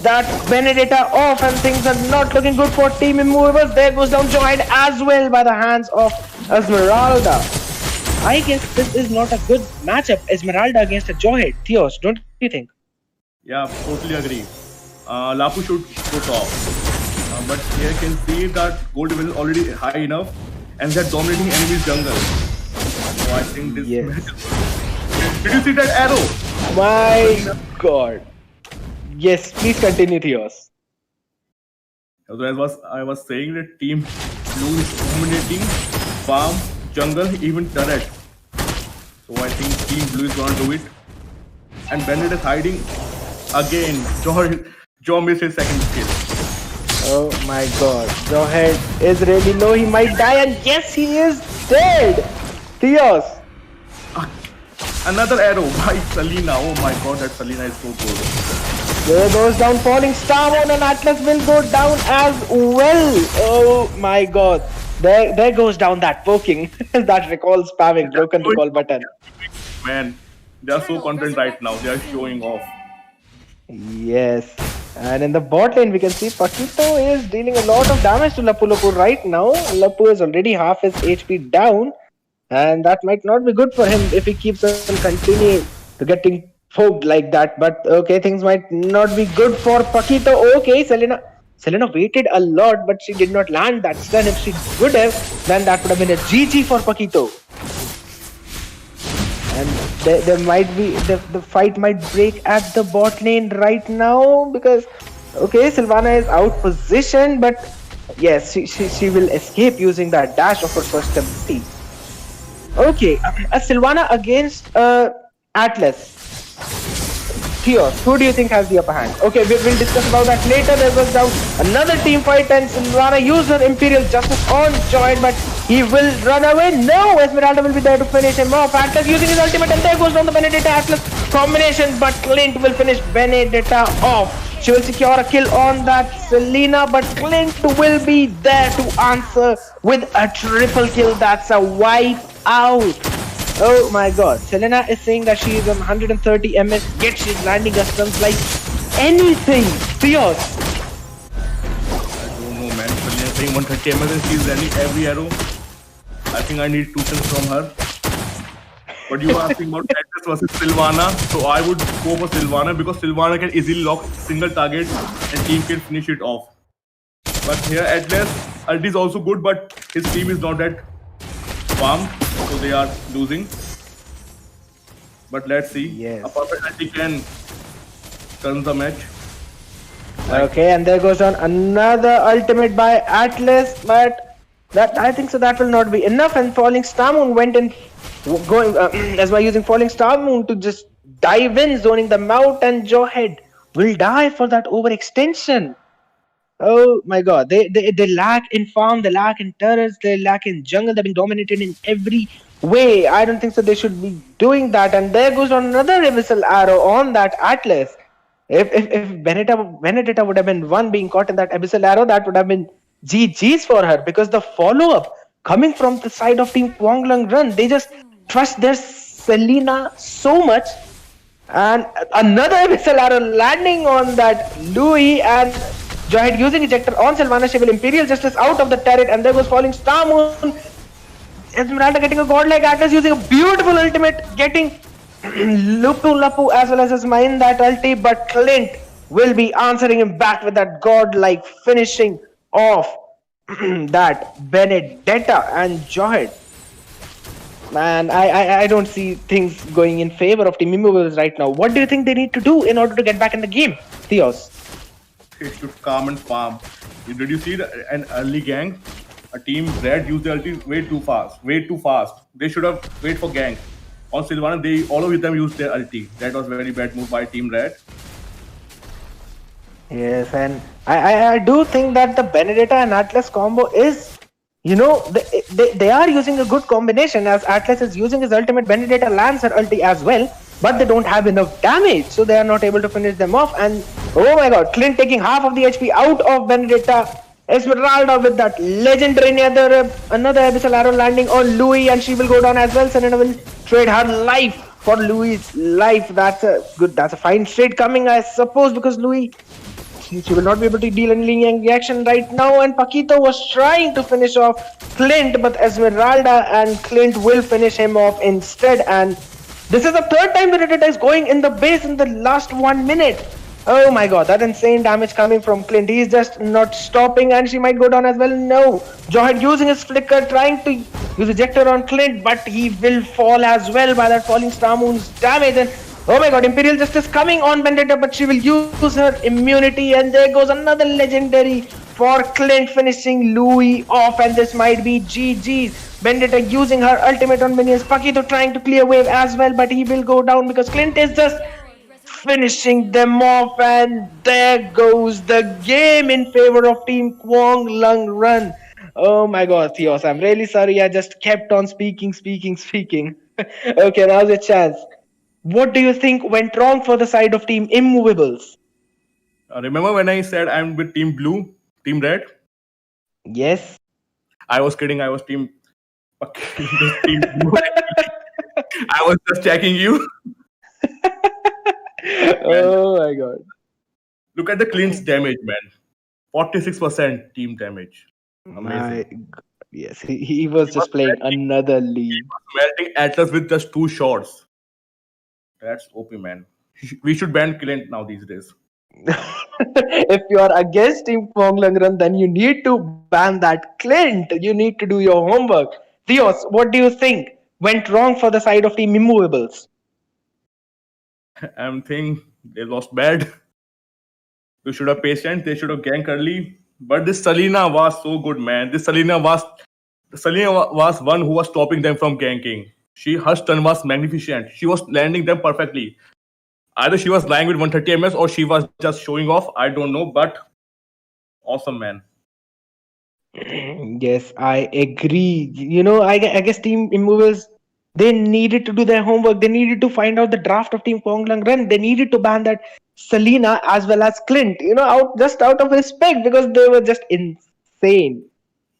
that Benedetta off, and things are not looking good for Team Immovables. There goes down Joyhead as well by the hands of Esmeralda. I guess this is not a good matchup, Esmeralda against a Joyhead. Theos, don't you think? Yeah, totally agree. Lapu should go top. But here you can see that gold level is already high enough and they're dominating enemies jungle. So I think this Yes. match. Did you see that arrow? My God. Yes, please continue, Theos. So as I was saying, that team blue is dominating farm, jungle, even turret. So I think team blue is gonna do it. And Bennett is hiding again. Joe missed his second skill. Oh my God. Johead is really low. He might die, and yes, he is dead. Theos. Another arrow by Selena. Oh my god, that Selena is so good. There goes down falling star on, and Atlas will go down as well. Oh my God. There goes down that poking. That recall spamming, broken recall button. Man, they are so confident right now. They are showing off. Yes. And in the bot lane, we can see Pakito is dealing a lot of damage to Lapu right now. Lapu is already half his HP down. And that might not be good for him if he keeps on continuing to getting poked like that. But okay, things might not be good for Pakito. Okay, Selena waited a lot, but she did not land that stun. If she would have, then that would have been a GG for Pakito. And there might be the fight might break at the bot lane right now because okay, Sylvana is out position, but yes, she will escape using that dash of her first ability. Okay, a Sylvana against Atlas. Theos, who do you think has the upper hand? Okay, we'll discuss about that later. There was down another team fight and Sylvana used her Imperial Justice on Joy, but he will run away. No, Esmeralda will be there to finish him off. Atlas using his ultimate, and there goes down the Benedetta Atlas combination, but Clint will finish Benedetta off. She will secure a kill on that Selena, but Clint will be there to answer with a triple kill. That's a wipe out. Oh my god, Selena is saying that she is on 130 MS, yet she's landing her stuns like anything. Theos. I don't know, man. Selena is saying 130 MS and she's landing every arrow. I think I need tuition from her. But you are asking about Atlas versus Sylvana, so I would go for Sylvana because Sylvana can easily lock single target and team can finish it off. But here Atlas, ulti is also good, but his team is not that farmed, so they are losing. But let's see. Yes. A perfect ulti can turn the match. Okay, and there goes on another ultimate by Atlas, but that I think so that will not be enough. And Falling Star Moon went in, going as by using Falling Star Moon to just dive in, zoning them out, and Johead will die for that overextension. Oh my god, they lack in farm, they lack in turrets, they lack in jungle, they're being dominated in every way. I don't think so they should be doing that. And there goes on another abyssal arrow on that Atlas. If Benedetta would have been one being caught in that abyssal arrow, that would have been GG's for her, because the follow-up coming from the side of team KhawngLungRun, they just trust their Selena so much. And another abyssal arrow landing on that Louis, and Johead using ejector on Sylvana. She will Imperial Justice out of the turret, and there goes Falling Star Moon. Esmeralda getting a godlike Atlas using a beautiful ultimate, getting Lapu as well as his mind that ulti, but Clint will be answering him back with that godlike finishing off that Benedetta. And Johead, man, I don't see things going in favor of Team Immovables right now. What do you think they need to do in order to get back in the game, Theos? It should calm and farm. Did you see an early gang? A team Red used the ulti way too fast. They should have wait for gang. On Sylvana, all of them used their ulti. That was a very bad move by Team Red. Yes, and I do think that the Benedetta and Atlas combo is, they are using a good combination, as Atlas is using his ultimate, Benedetta lands her ulti as well, but they don't have enough damage, so they are not able to finish them off. And oh my god, Clint taking half of the HP out of Benedetta. Esmeralda with that legendary another abyssal arrow landing on Louis, and she will go down as well. Selena will trade her life for Louis' life. That's a fine trade coming, I suppose, because Louis, she will not be able to deal any reaction right now. And Pakito was trying to finish off Clint, but Esmeralda and Clint will finish him off instead. And this is the third time Benedetta is going in the base in the last 1 minute. Oh my god, that insane damage coming from Clint. He's just not stopping and she might go down as well. No. Joyhead using his flicker, trying to use ejector on Clint, but he will fall as well by that falling Star Moon's damage. And oh my god, Imperial Justice coming on Vendetta, but she will use her immunity. And there goes another legendary for Clint, finishing Louis off. And this might be GG's. Vendetta using her ultimate on minions. Pakito trying to clear wave as well, but he will go down because Clint is just finishing them off, and there goes the game in favor of Team KhawngLungRun. Oh my god, Theos, I'm really sorry. I just kept on speaking. Okay, now's your chance. What do you think went wrong for the side of Team Immovables? Remember when I said I'm with Team Blue, Team Red? Yes. I was kidding. I was Team. Team Blue. I was just checking you. Oh my god. Look at the Clint's damage, man. 46% team damage. Amazing. Yes, he was just playing another league. Melting Atlas with just 2 shots. That's OP, man. We should ban Clint now these days. If you are against Team KhawngLungRun, then you need to ban that Clint. You need to do your homework. Theos, what do you think went wrong for the side of Team Immovables? I'm thinking they lost bad. They should have patient. They should have ganked early. But this Selena was so good, man. This Selena was one who was stopping them from ganking. Her stun was magnificent. She was landing them perfectly. Either she was lying with 130 ms or she was just showing off. I don't know, but awesome, man. Yes, I agree. I guess Team Immovables, they needed to do their homework. They needed to find out the draft of Team KhawngLungRun. They needed to ban that Selena as well as Clint, out of respect, because they were just insane.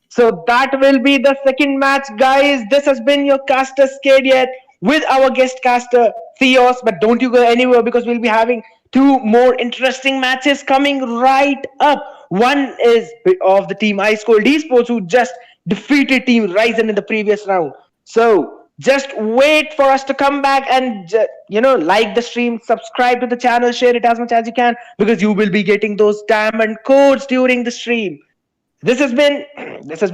So that will be the second match, guys. This has been your caster Scared Yet with our guest caster Theos. But don't you go anywhere, because we'll be having 2 more interesting matches coming right up. One is of the team Ice Cold Esports, who just defeated Team Ryzen in the previous round. So just wait for us to come back and like the stream, subscribe to the channel, share it as much as you can, because you will be getting those diamond codes during the stream. This has been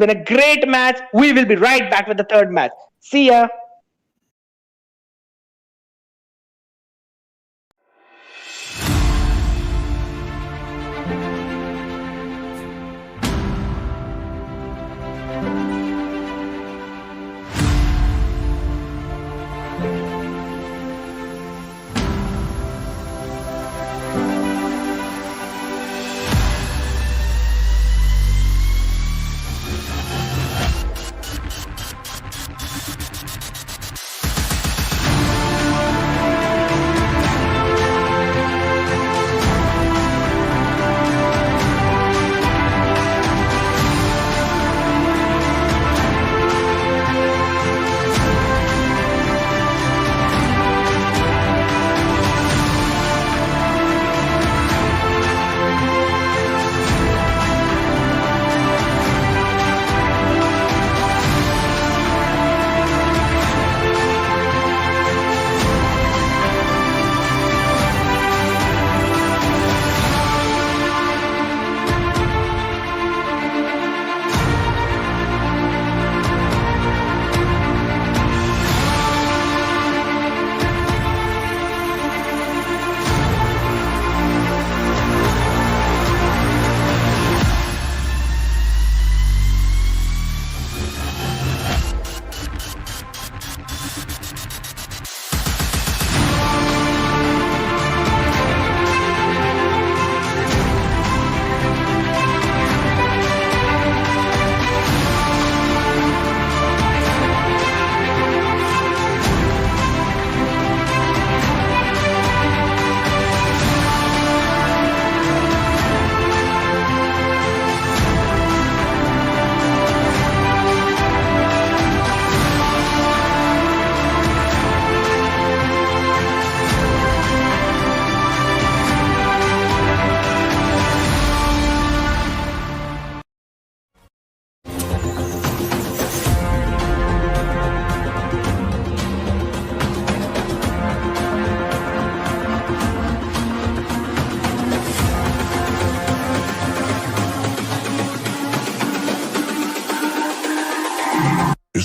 a great match. We will be right back with the third match. See ya.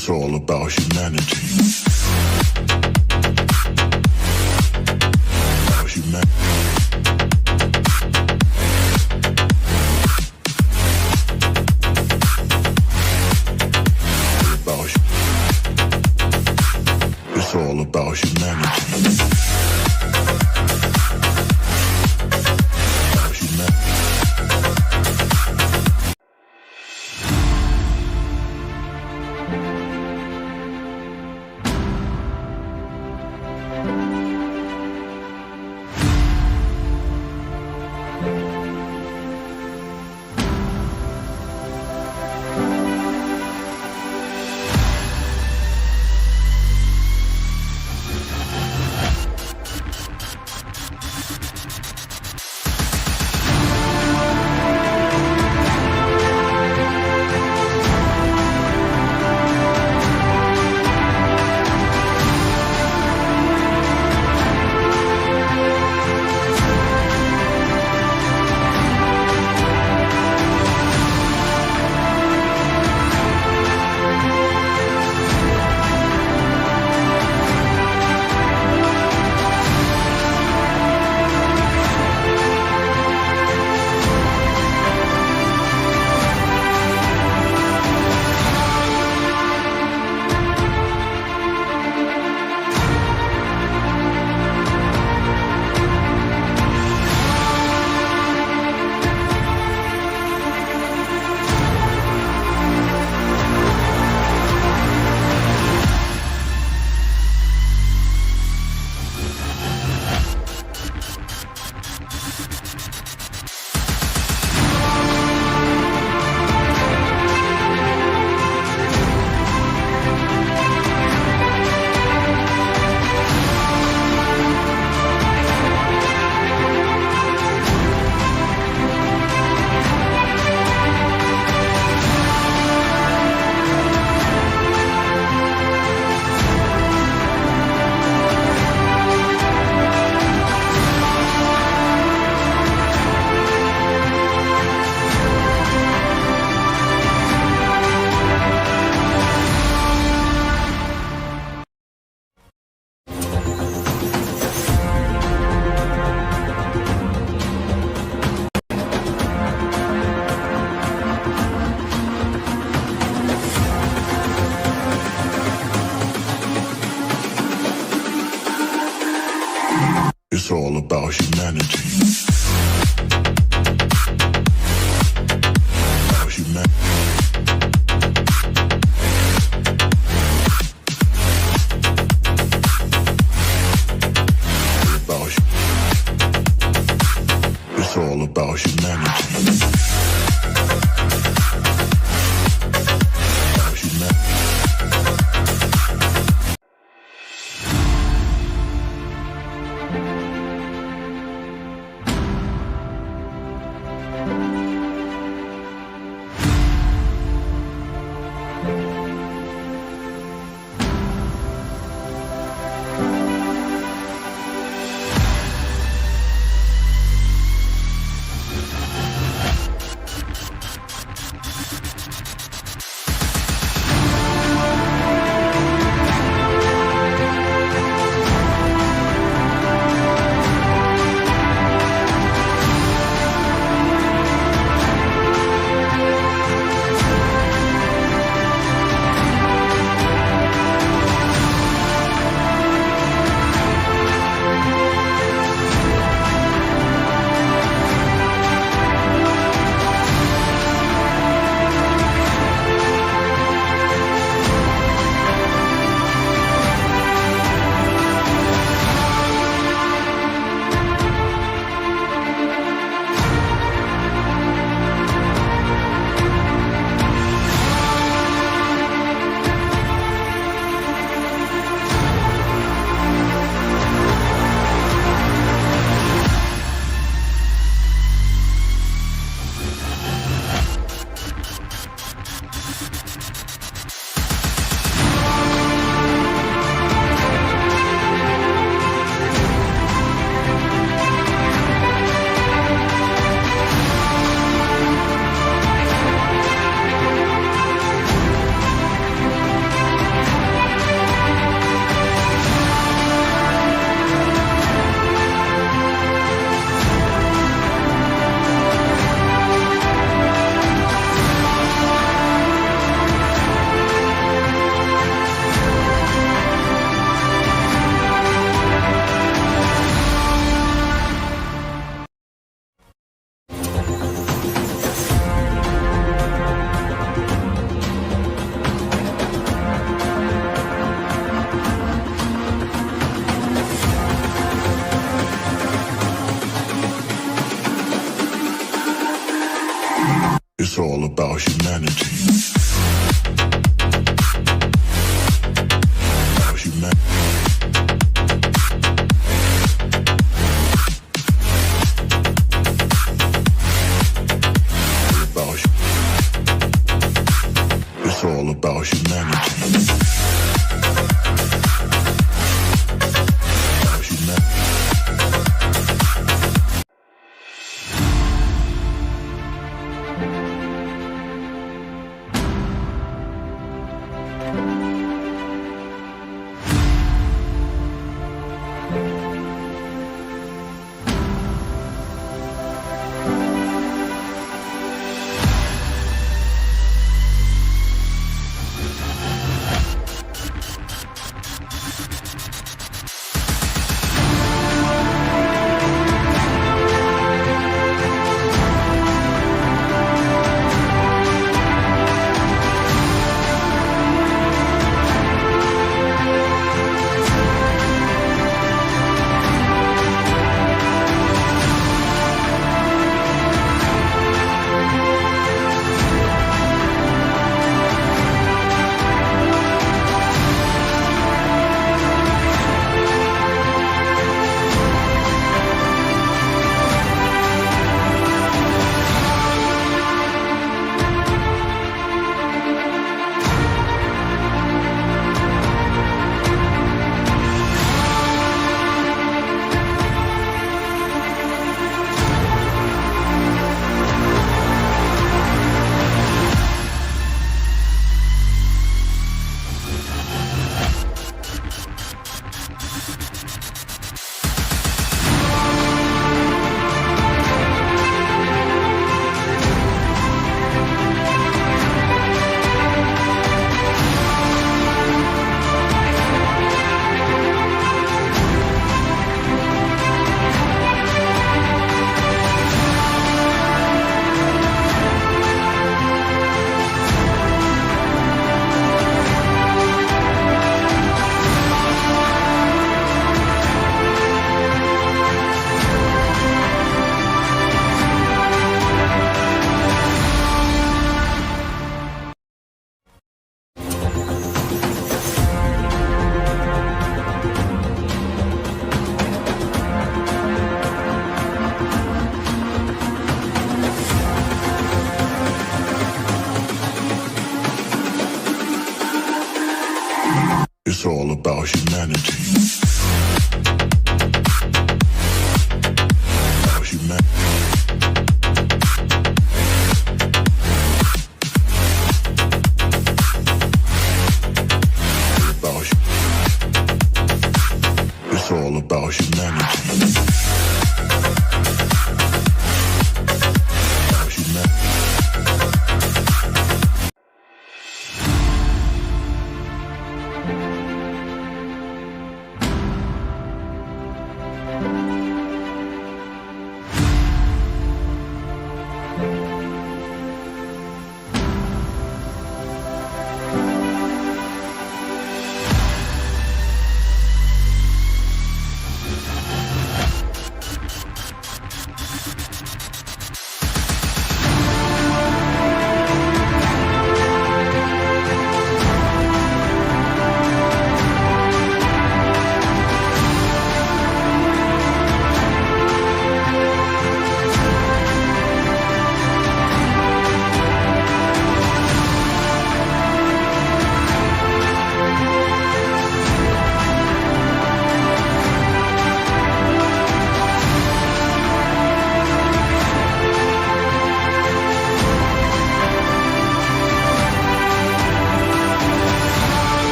It's all about humanity. About humanity. It's all about humanity. About humanity. It's all about humanity. About humanity. It's all about humanity. About humanity. It's all about humanity. About humanity. It's all about humanity. About humanity. It's all about humanity. About humanity.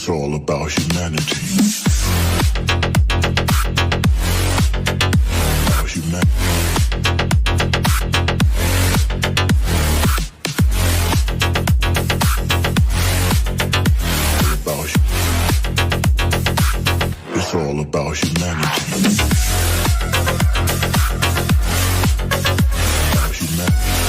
It's all about humanity. About humanity. It's all about humanity. About humanity.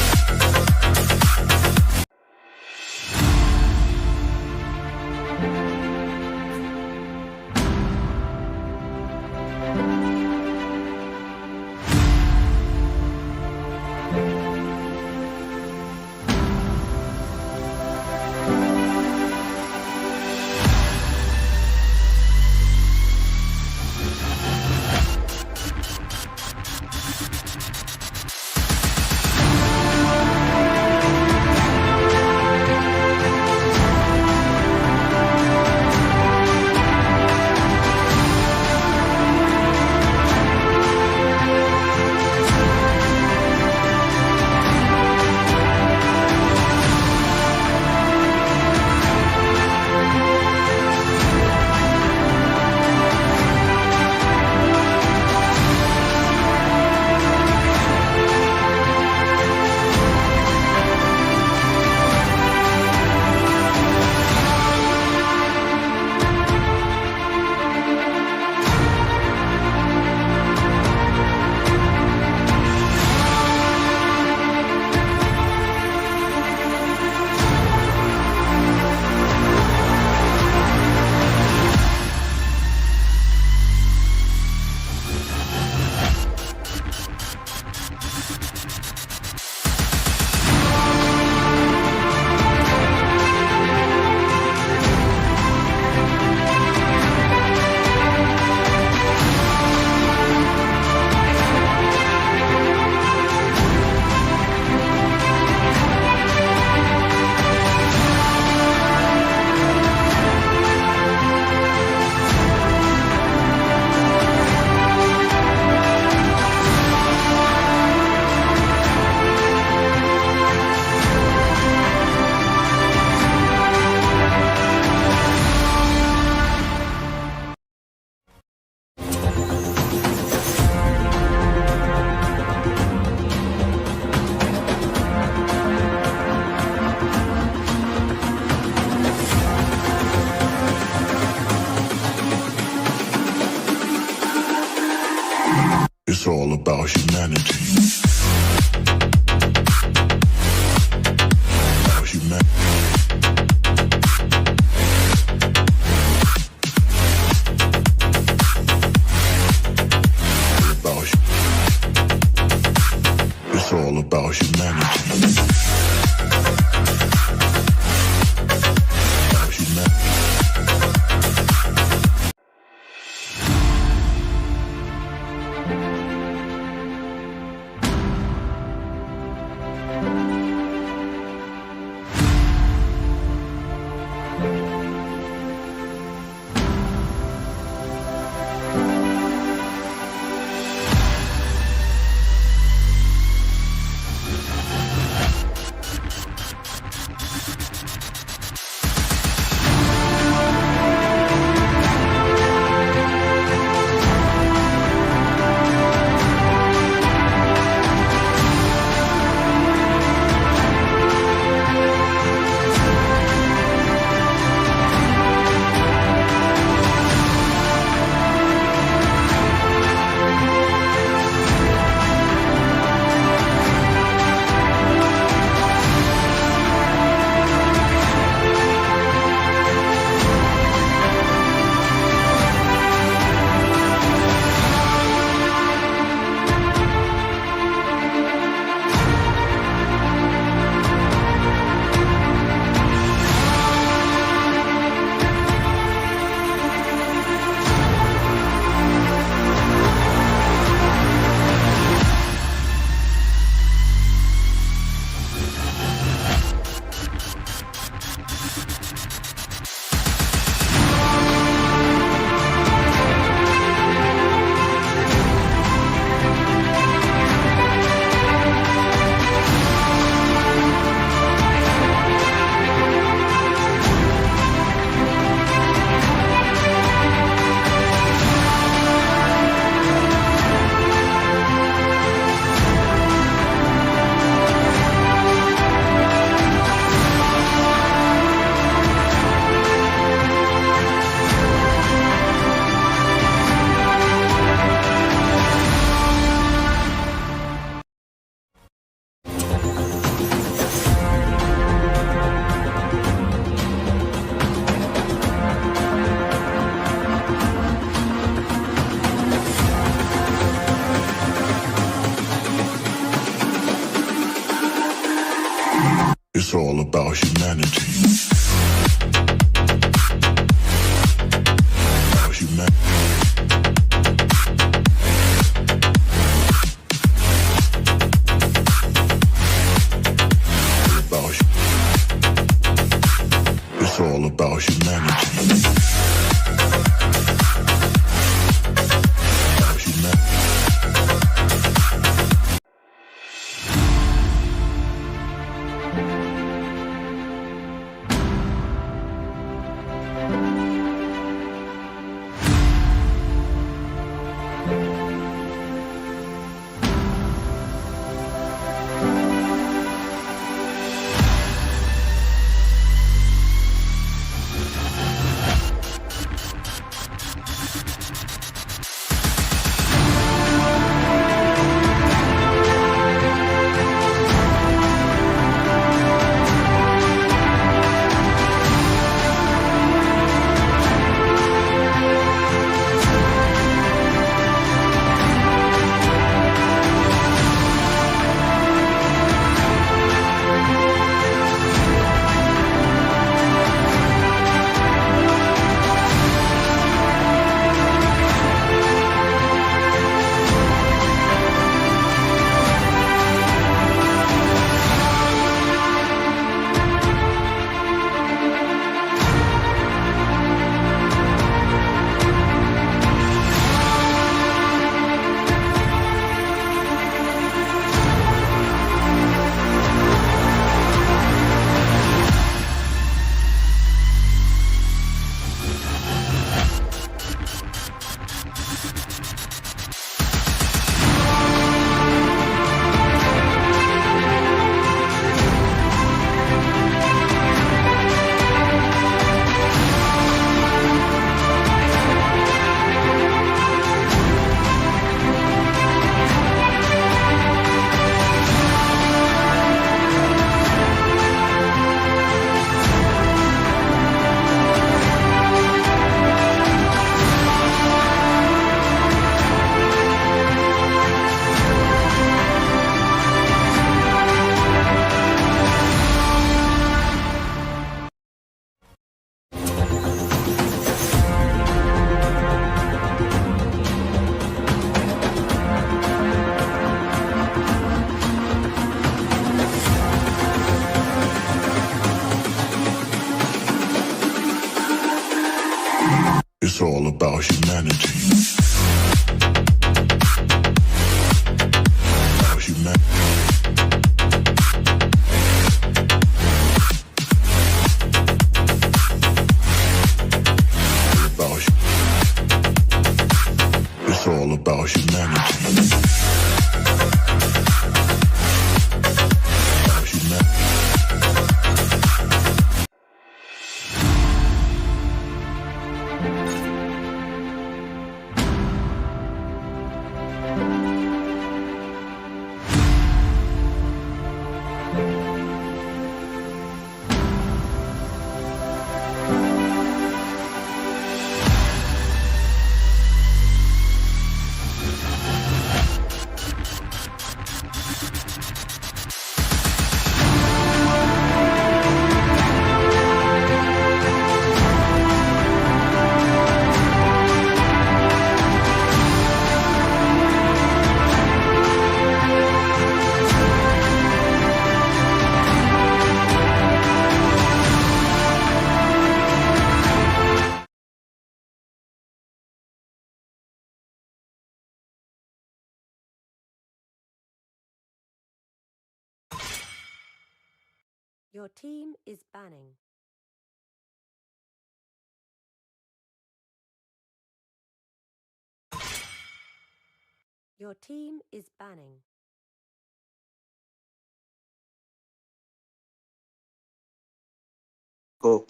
It's all about humanity. About humanity. It's all about humanity. About humanity. It's all about humanity. About humanity. It's all about humanity. About humanity. It's all about humanity. About humanity. It's all about humanity. About humanity. Your team is banning. Your team is banning. Go.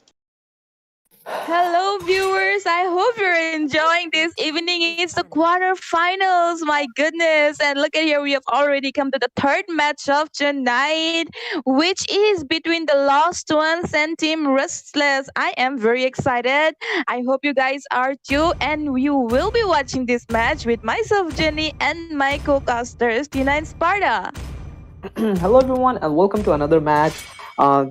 Hello, viewers. I hope you're enjoying this evening. It's the quarterfinals. My goodness. And look at here. We have already come to the third match of tonight, which is between the LostOnes and Team Restless. I am very excited. I hope you guys are too. And you will be watching this match with myself, Jenny, and my co-casters, Tina and Sparta. Hello everyone and welcome to another match.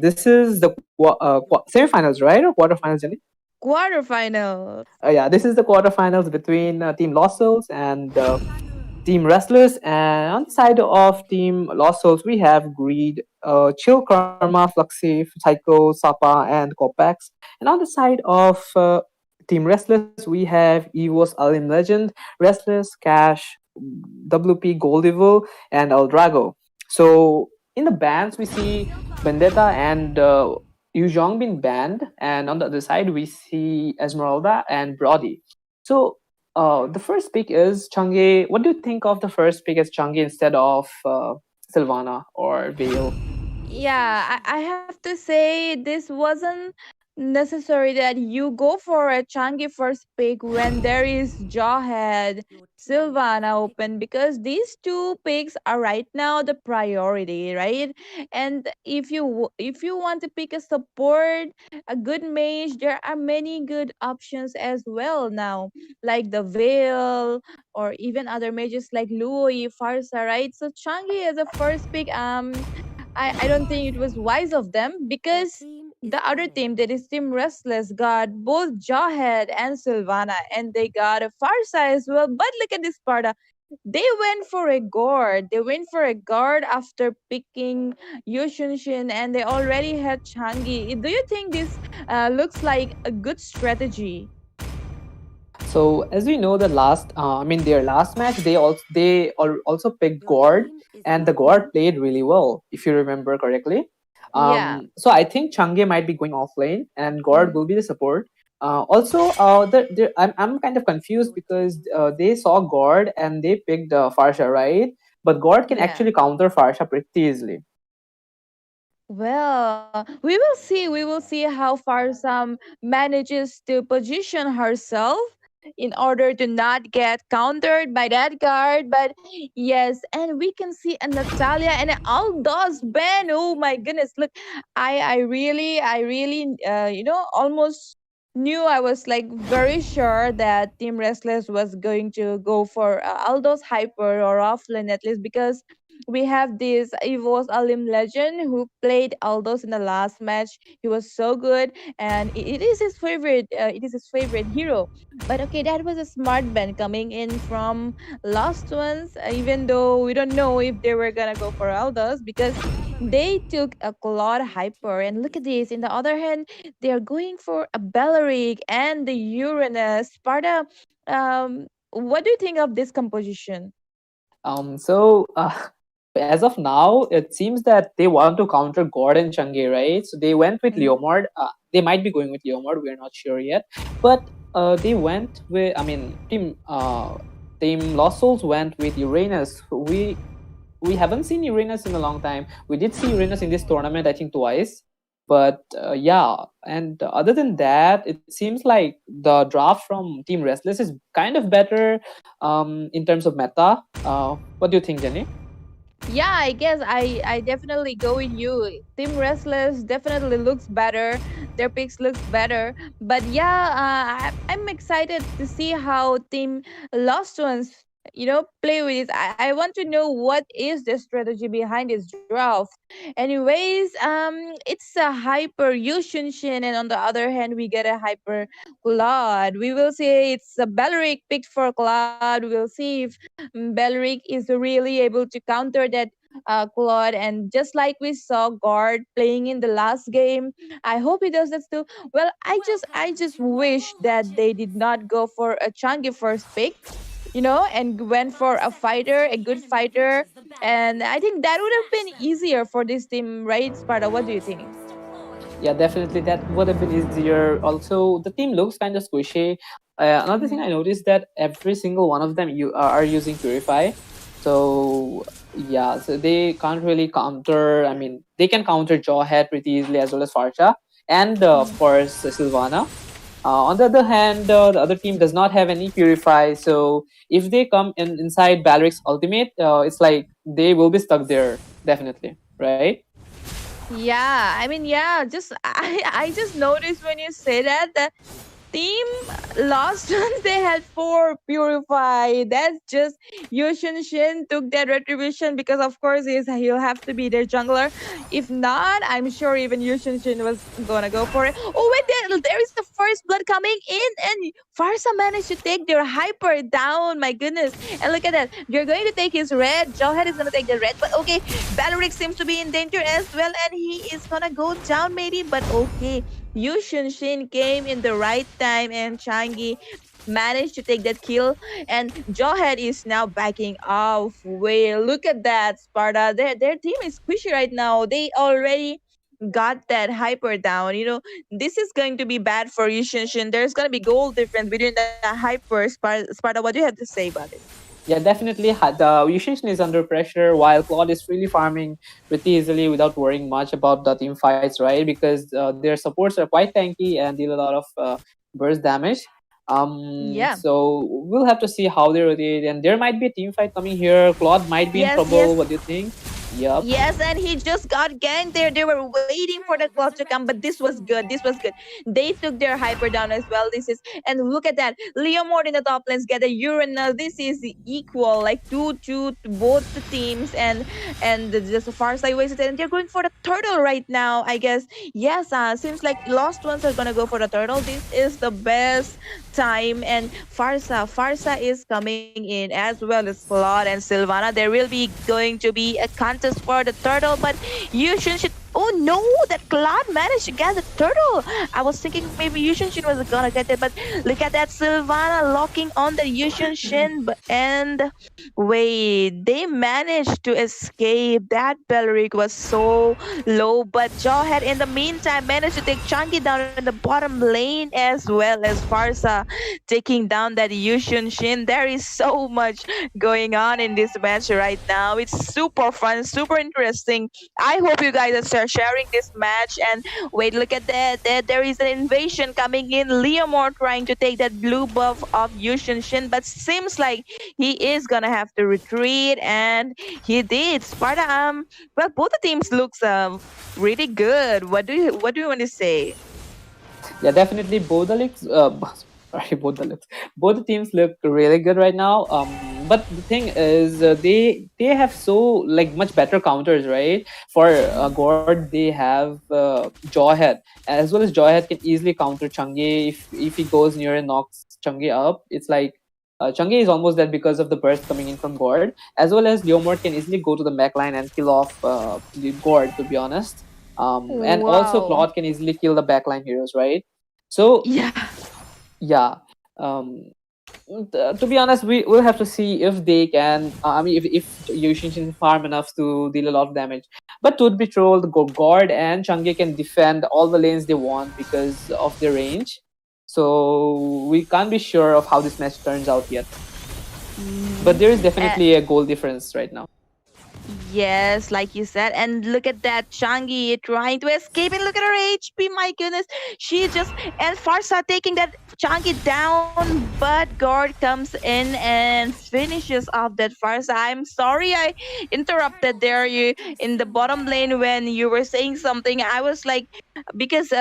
This is the semifinals, right, or quarterfinals, Jenny? Quarterfinals. Yeah, this is the quarterfinals between Team LostOnes and Team Restless. And on the side of Team LostOnes, we have Greed, Chill Karma, Fluxy, Psycho, Sapa, and Copax. And on the side of Team Restless, we have Evo's Alim Legend, Restless, Cash, WP Goldevil, and El Drago. So in the bands, we see Vendetta and Yu Zhong being banned, and on the other side, we see Esmeralda and Brody. So the first pick is Chang'e. What do you think of the first pick as Chang'e instead of Sylvana or Vale? Yeah, I have to say this wasn't necessary that you go for a Changi first pick when there is Jawhead, Sylvana open, because these two picks are right now the priority, right? And if you want to pick a support, a good mage, there are many good options as well now, like the Veil or even other mages like Lui, Farsa, right? So Changi as a first pick, I don't think it was wise of them Your because team is the other banning. team, that is Team Restless, got both Jawhead and Sylvana, and they got a Farsa as well. But look at this Sparta. They went for a guard. They went for a guard after picking Yushunshin, and they already had Changi. Do you think this looks like a good strategy? So as we know, the last, their last match, also picked Your Gord, team is and the banning. Gord played really well, if you remember correctly. Yeah. So I think Chang'e might be going off lane, and Gord Mm. will be the support. Also, I'm kind of confused Your because team is they saw Gord and they picked Farsha, right? But Gord can Yeah. actually counter Farsha pretty easily. Well, we will see. We will see how far Sam manages to position herself in order to not get countered by that guard. But yes, and we can see a Natalia and an Aldos Ben. Oh my goodness! Look, I really, almost knew. I was like very sure that Team Restless was going to go for Aldos Hyper or offlane at least because we have this Evo's Alim legend who played Aldos in the last match. He was so good, and it is his favorite. It is his favorite hero. But okay, that was a smart band coming in from Lost Ones. Even though we don't know if they were gonna go for Aldos because they took a Claude Hyper. And look at this. In the other hand, they are going for a Belleric and the Uranus. Sparta. What do you think of this composition? So as of now, it seems that they want to counter God and Chang'e, right? So they went with Mhm. Leomord. They might be going with Leomord. We are not sure yet. But they went with. Team Lost Souls went with Uranus. We haven't seen Uranus in a long time. We did see Uranus in this tournament, I think, twice. But yeah, and other than that, it seems like the draft from Team Restless is kind of better in terms of meta. What do you think, Jenny? Yeah, I guess I definitely go with you. Team Restless definitely looks better. Their picks looks better. But yeah, I'm excited to see how Team Lost Ones, play with it. I want to know what is the strategy behind this draft. Anyways, it's a hyper Yushunshin, and on the other hand, we get a hyper Claude. We will see it's a Belleric picked for Claude. We will see if Belleric is really able to counter that Claude. And just like we saw Guard playing in the last game, I hope he does that too. Well, I just wish that they did not go for a Changi first pick, and went for a fighter, a good fighter. And I think that would have been easier for this team, right, Sparta? What do you think? Yeah, definitely that would have been easier. Also, the team looks kind of squishy. Another thing I noticed that every single one of them are using Purify. So yeah, so they can't really counter. I mean, they can counter Jawhead pretty easily as well as Farcha, and of course Sylvana. On the other hand, the other team does not have any Purify. So if they come inside Baleric's ultimate, it's like they will be stuck there definitely, right? Yeah, I mean, yeah, just I just noticed when you say that Team Lost Ones, they had 4 Purify. That's just Yushin Shin took that retribution because of course he'll have to be their jungler. If not, I'm sure even Yushin Shin was gonna go for it. Oh wait, there is the first blood coming in, and Farsa managed to take their hyper down. My goodness. And look at that. You're going to take his red. Jawhead is gonna take the red, but okay. Baloric seems to be in danger as well, and he is gonna go down maybe, but okay. Yushin Shin came in the right time, and Changi managed to take that kill. And Jawhead is now backing off. Wait, look at that, Sparta. Their team is squishy right now. They already got that hyper down. This is going to be bad for Yushin Shin. There's gonna be goal difference between the hyper. Sparta, what do you have to say about it? Yeah, definitely. The Yushin is under pressure while Claude is really farming pretty easily without worrying much about the team fights, right? Because their supports are quite tanky and deal a lot of burst damage. Yeah. So we'll have to see how they rotate, and there might be a team fight coming here. Claude might be in Yes, trouble. yes. What do you think? Yep. Yes, and he just got ganked there. They were waiting for the clock to come, but this was good. This was good. They took their hyper down as well. And look at that. Leomord in the top lanes get a Urinal. This is equal, like 2-2 to both the teams, and just far side wasted. And they're going for the turtle right now, I guess. Yes, seems like Lost Ones are gonna go for the turtle. This is the best time, and Farsa is coming in as well as Claude and Sylvana. There will be going to be a contest for the turtle, but Yushin should. Oh no, that Claude managed to get the turtle. I was thinking maybe Yushin Shin was gonna get it, but look at that Sylvana locking on the Yushin Shin. And wait, they managed to escape. That Belric was so low, but Jawhead in the meantime managed to take Chunky down in the bottom lane as well as Farsa taking down that Yushin Shin. There is so much going on in this match right now. It's super fun, super interesting. I hope you guys are sharing this match. And wait, look at that. There is an invasion coming in. Leomore trying to take that blue buff of Yushin Shin, but seems like he is gonna have to retreat, and he did. Sparta, well, both the teams looks really good. What do you want to say? Yeah, definitely. Both the leagues, sorry, both the teams look really good right now. But the thing is, they have so like much better counters, right? For Gord, they have Jawhead, as well as Jawhead can easily counter Chang'e if he goes near and knocks Chang'e up. It's like Chang'e is almost dead because of the burst coming in from Gord, as well as Leomord can easily go to the mech line and kill off Gord, to be honest. And also Wow. Claude can easily kill the backline heroes, right? So Yeah. yeah, to be honest, we will have to see if they can. I mean, if Yushin can farm enough to deal a lot of damage. But truth be told, Gord and Chang'e can defend all the lanes they want because of their range. So we can't be sure of how this match turns out yet. But there is definitely a goal difference right now. Yes, like you said. And look at that Changi trying to escape, and look at her HP. My goodness. She just, and Farsa taking that Changi down, but Gord comes in and finishes off that Farsa. I'm sorry I interrupted there you in the bottom lane when you were saying something. I was like, because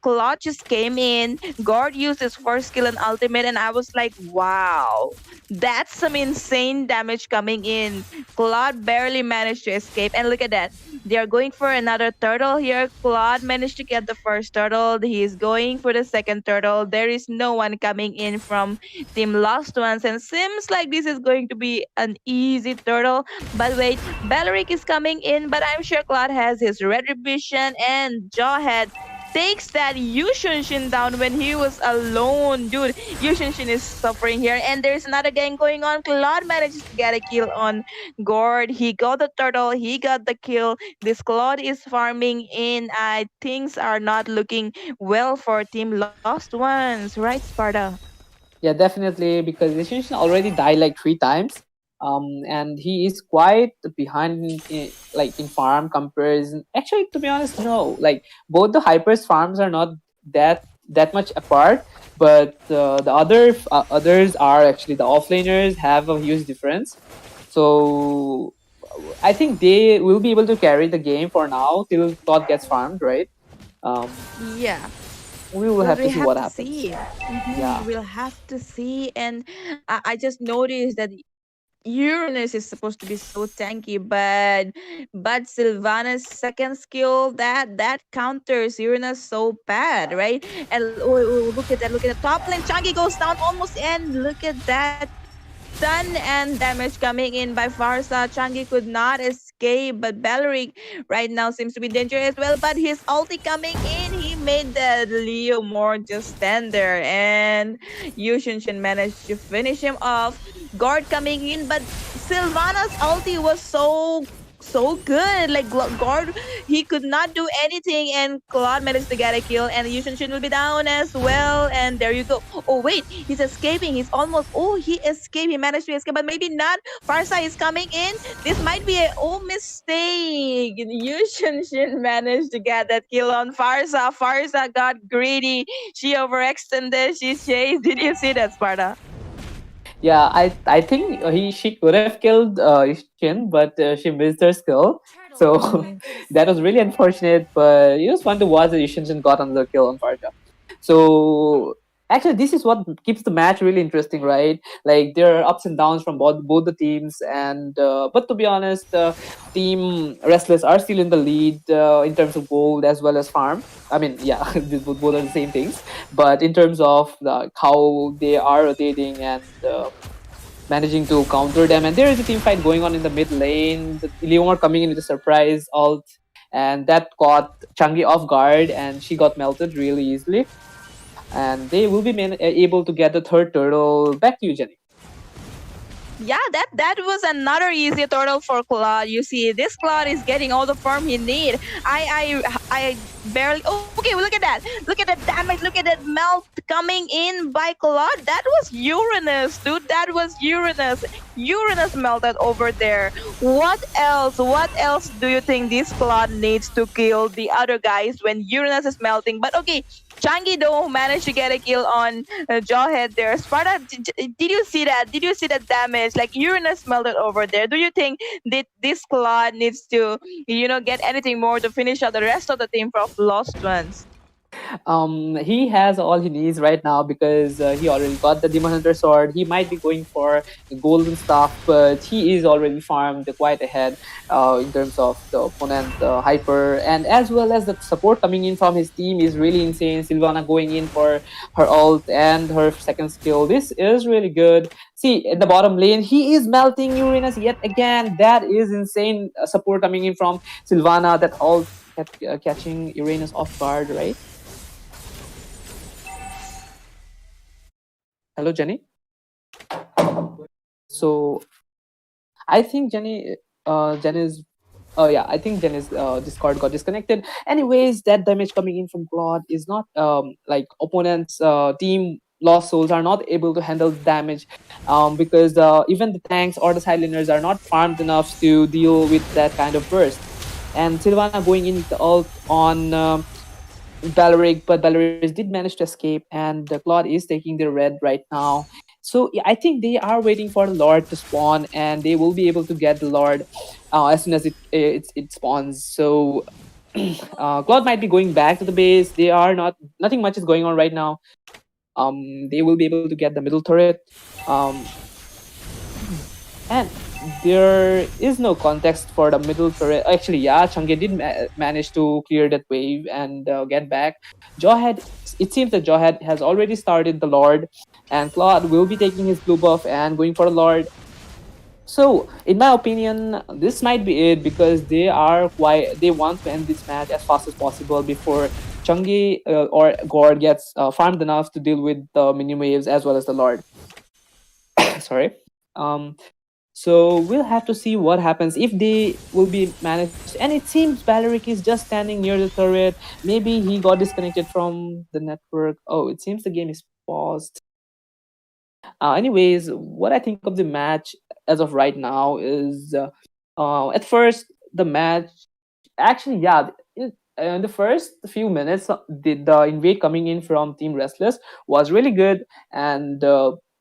Claude just came in, Gord used his first skill and ultimate, and I was like, wow, that's some insane damage coming in. Claude barely managed to escape, and look at that. They are going for another turtle here. Claude managed to get the first turtle. He is going for the second turtle. There is no one coming in from Team Lost Ones, and seems like this is going to be an easy turtle. But wait, Belric is coming in, but I'm sure Claude has his retribution, and Jawhead takes that Yushin Shin down when he was alone. Dude, Yushin Shin is suffering here. And there's another gang going on. Claude manages to get a kill on Gord. He got the turtle. He got the kill. This Claude is farming in. Things are not looking well for Team Lost Ones. Right, Sparta? Yeah, definitely, because Yushin already died like 3 times. And he is quite behind like in farm comparison. Actually, to be honest, no. Like both the hypers farms are not that much apart, but the others are actually the offlaners have a huge difference. So I think they will be able to carry the game for now till Todd gets farmed, right? Um, Yeah. we will Well, have we to see have what to happens. see. Yeah. We'll have to see. And I just noticed that Uranus is supposed to be so tanky, but Sylvana's second skill that counters Uranus so bad, right? And look at that! Look at the top lane. Changi goes down almost, and look at that stun and damage coming in by Farsa. Changi could not escape, but Belleric right now seems to be dangerous as well. But his ulti coming in, he made the Leo more just stand there, and Yushinshin managed to finish him off. Guard coming in, but Sylvana's ulti was so good. Like Guard, he could not do anything, and Claude managed to get a kill, and Yushinshin will be down as well. And there you go. Oh wait, he's escaping. He's almost. Oh, he escaped. He managed to escape, but maybe not. Farsa is coming in. This might be a mistake. Yushinshin managed to get that kill on Farsa. Farsa got greedy. She overextended. She chased. Did you see that, Sparta? Yeah, I think she could have killed Shin, but she missed her skill. So that was really unfortunate. But it was fun to watch that Shin got another kill on Farsha. So actually, this is what keeps the match really interesting, right? Like there are ups and downs from both the teams, and but to be honest, Team Restless are still in the lead in terms of gold as well as farm. I mean, yeah, both are the same things. But in terms of how they are rotating and managing to counter them, and there is a team fight going on in the mid lane. The Leomar coming in with a surprise ult, and that caught Changi off guard, and she got melted really easily. And they will be able to get the third turtle. Back to you, Jenny. Yeah, that was another easy turtle for Claude. You see, this Claude is getting all the farm he need. I barely. Oh, okay, well, look at that! Look at that damage! Look at that melt coming in by Claude. That was Uranus, dude. That was Uranus. Uranus melted over there. What else? What else do you think this Claude needs to kill the other guys when Uranus is melting? But okay, Changi though managed to get a kill on Jawhead there. Sparta, did you see that? Did you see that damage? Like Uranus melted over there. Do you think that this squad needs to, get anything more to finish out the rest of the team from Lost Ones? He has all he needs right now because he already got the Demon Hunter sword. He might be going for the golden stuff, but he is already farmed quite ahead in terms of the opponent hyper, and as well as the support coming in from his team is really insane. Sylvana going in for her ult and her second skill. This is really good. See, at the bottom lane, he is melting Uranus yet again. That is insane support coming in from Sylvana. That ult catching Uranus off guard, right? Hello, Jenny. So I think Jenny's I think Jenny's Discord got disconnected. Anyways, that damage coming in from Claude is not like opponents team Lost Souls are not able to handle the damage because even the tanks or the sideliners are not farmed enough to deal with that kind of burst. And Sylvana going in with the ult on Belleric, but Belleric did manage to escape, and Claude is taking the red right now. So yeah, I think they are waiting for the Lord to spawn, and they will be able to get the Lord as soon as it spawns. So Claude might be going back to the base. They are nothing much is going on right now. They will be able to get the middle turret. And there is no context for the middle turret. Actually, yeah, Changi did manage to clear that wave and get back. Jawhead, it seems that Jawhead has already started the Lord, and Claude will be taking his blue buff and going for the Lord. So, in my opinion, this might be it because they want to end this match as fast as possible before Changi or Gore gets farmed enough to deal with the mini waves as well as the Lord. Sorry. So we'll have to see what happens if they will be managed. And it seems Belleric is just standing near the turret. Maybe he got disconnected from the network. Oh, it seems the game is paused. Anyways, what I think of the match as of right now is at first the match actually, yeah, in the first few minutes, the invade coming in from Team Restless was really good, and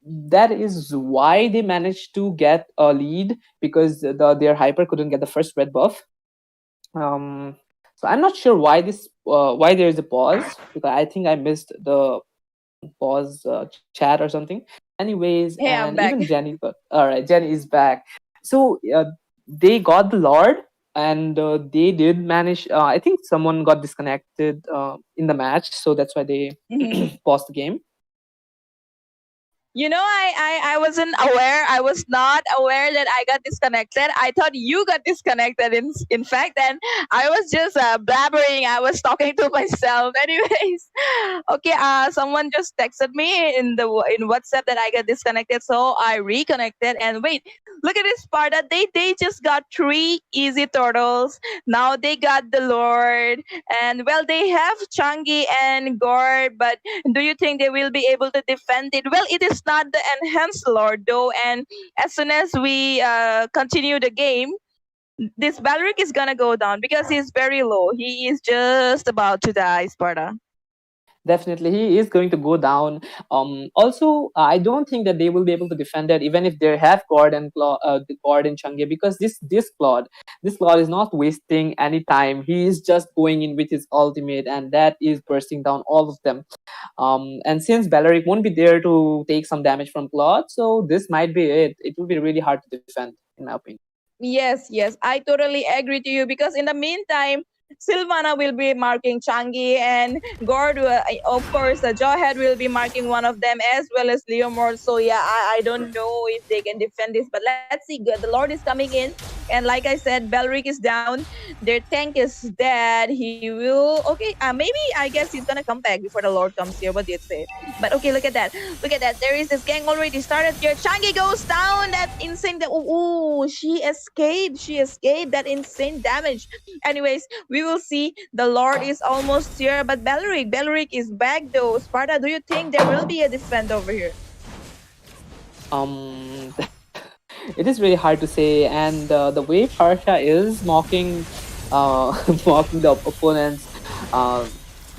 that is why they managed to get a lead because their hyper couldn't get the first red buff. So I'm not sure why this why there is a pause, because I think I missed the pause chat or something. Anyways, Hey, I'm and back. even Jenny got, all right, Jenny is back. So they got the Lord, and they did manage. I think someone got disconnected in the match, so that's why they Mhm. paused the game. You know, I wasn't aware. I was not aware that I got disconnected. I thought you got disconnected. In fact, and I was just blabbering. I was talking to myself. Anyways, okay. Someone just texted me in WhatsApp that I got disconnected, so I reconnected. And wait, look at this part. That they just got 3 easy turtles. Now they got the Lord, and well, they have Changi and Gord, but do you think they will be able to defend it? Well, it is not the enhanced lord though, and as soon as we continue the game, this Balric is gonna go down because he's very low. He is just about to die, Sparta. Definitely, he is going to go down. Also, I don't think that they will be able to defend that, even if they have the God and Chang'e, because this Claude is not wasting any time. He is just going in with his ultimate, and that is bursting down all of them. And since Bellaric won't be there to take some damage from Claude, so this might be it. It will be really hard to defend, in my opinion. Yes, yes, I totally agree to you because in the meantime, Sylvana will be marking Changi and Gord, of course, Jawhead will be marking one of them as well as Leomord. So yeah, I don't know if they can defend this, but let's see. Good, the Lord is coming in, and like I said, Belric is down. Their tank is dead. He will okay. Maybe I guess he's gonna come back before the Lord comes here. What do you say? But okay, look at that. Look at that. There is this gang already started here. Changi goes down. That insane. Ooh, she escaped. She escaped that insane damage. Anyways, we will see. The Lord is almost here, but Belric is back though. Sparta, do you think there will be a defend over here? Um, it is really hard to say, and the way Parsha is mocking, mocking the opponents.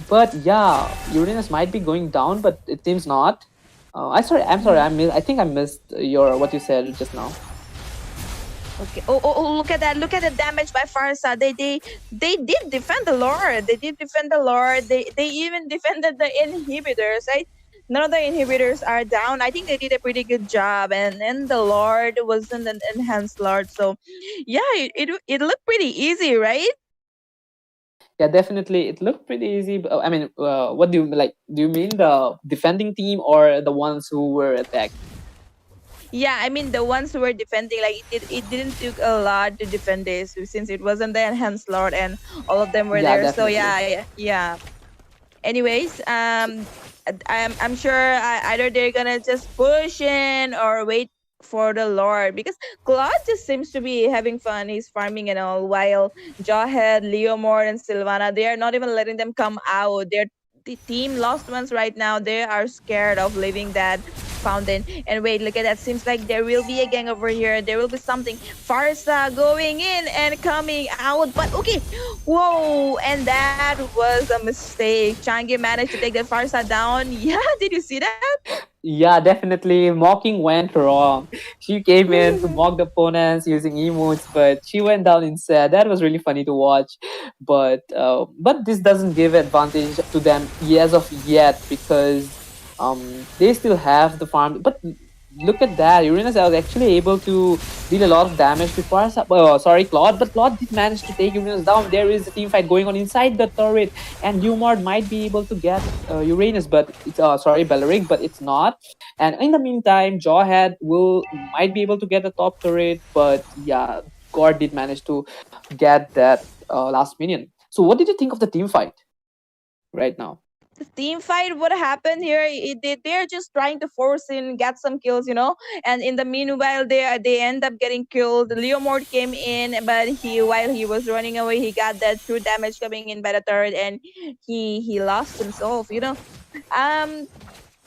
But yeah, Uranus might be going down, but it seems not. I'm sorry. I think I missed your what you said just now. Okay. Oh, look at that. Look at the damage by Farsa. They did defend the Lord. They did defend the Lord. They even defended the inhibitors. Right? None of the inhibitors are down. I think they did a pretty good job. And the Lord wasn't an enhanced Lord. So yeah, it looked pretty easy, right? Yeah, definitely. It looked pretty easy. But, I mean, what do you like? Do you mean the defending team or the ones who were attacked? Yeah, I mean the ones who were defending, like it didn't took a lot to defend this since it wasn't the enhanced lord and all of them were Yeah, there. So definitely. yeah. Anyways, I'm sure either they're gonna just push in or wait for the lord because Claude just seems to be having fun. He's farming and all while Jawhead, Leomord, and Sylvana, they are not even letting them come out. They're the team lost ones right now. They are scared of leaving that fountain. And wait, look at that. Seems like there will be a gang over here. There will be something. Farsa going in and coming out. But okay. Whoa. And that was a mistake. Changi managed to take that Farsa down. Yeah, did you see that? Yeah, definitely. Mocking went wrong. She came in to mock the opponents using emotes, but she went down instead. That was really funny to watch. But this doesn't give advantage to them as of yet because they still have the farm. But look at that, Uranus was actually able to deal a lot of damage before. Sorry, Claude, but Claude did manage to take Uranus down. There is a team fight going on inside the turret, and Umord might be able to get Uranus, but it's sorry, Bellaric, but it's not. And in the meantime, Jawhead might be able to get the top turret, but yeah, God did manage to get that last minion. So, what did you think of the team fight right now? The team fight, what happened here, they're just trying to force in, get some kills, and in the meanwhile they end up getting killed. Leomord came in, but while he was running away, he got that true damage coming in by the turret, and he lost himself. um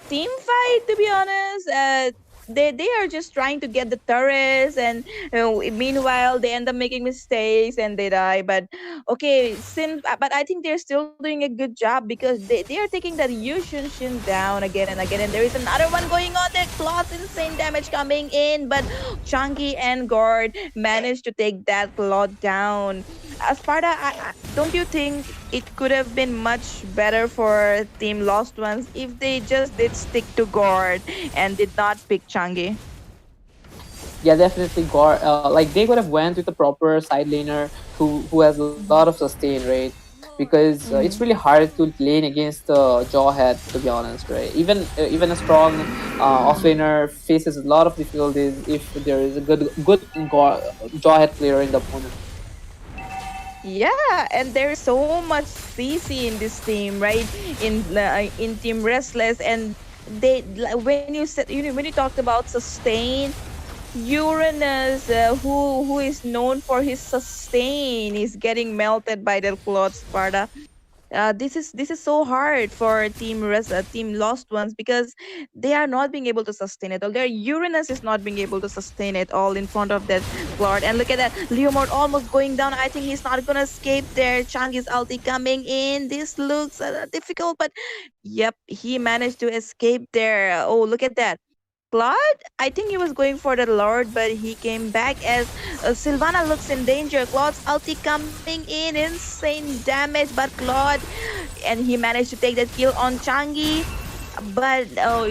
Team fight, to be honest, they are just trying to get the turrets, and meanwhile they end up making mistakes and they die. But okay, since but I think they're still doing a good job because they are taking that Yushin Shin down again and again, and there is another one going on there. Claw's insane damage coming in, but Chunky and Gord managed to take that Claw down. Sparta, don't you think it could have been much better for Team Lost Ones if they just did stick to Gord and did not pick Changi? Yeah, definitely. Like they could have went with a proper side laner who has a lot of sustain, right? Because it's really hard to lane against Jawhead, to be honest, right? Even a strong offlaner faces a lot of difficulties if there is a good Jawhead player in the opponent. Yeah, and there's so much CC in this team, right? In Team Restless, and when you said when you talked about sustain, Uranus, who is known for his sustain, is getting melted by the Cloth Sparta. This is so hard for Team Lost Ones because they are not being able to sustain it all. Their Uranus is not being able to sustain it all in front of that Lord. And look at that, Leomord almost going down. I think he's not gonna escape there. Changi's ulti coming in. This looks difficult, but yep, he managed to escape there. Oh, look at that. Claude, I think he was going for the Lord, but he came back as Sylvana looks in danger. Claude's ulti coming in, insane damage, but Claude, and he managed to take that kill on Changi. But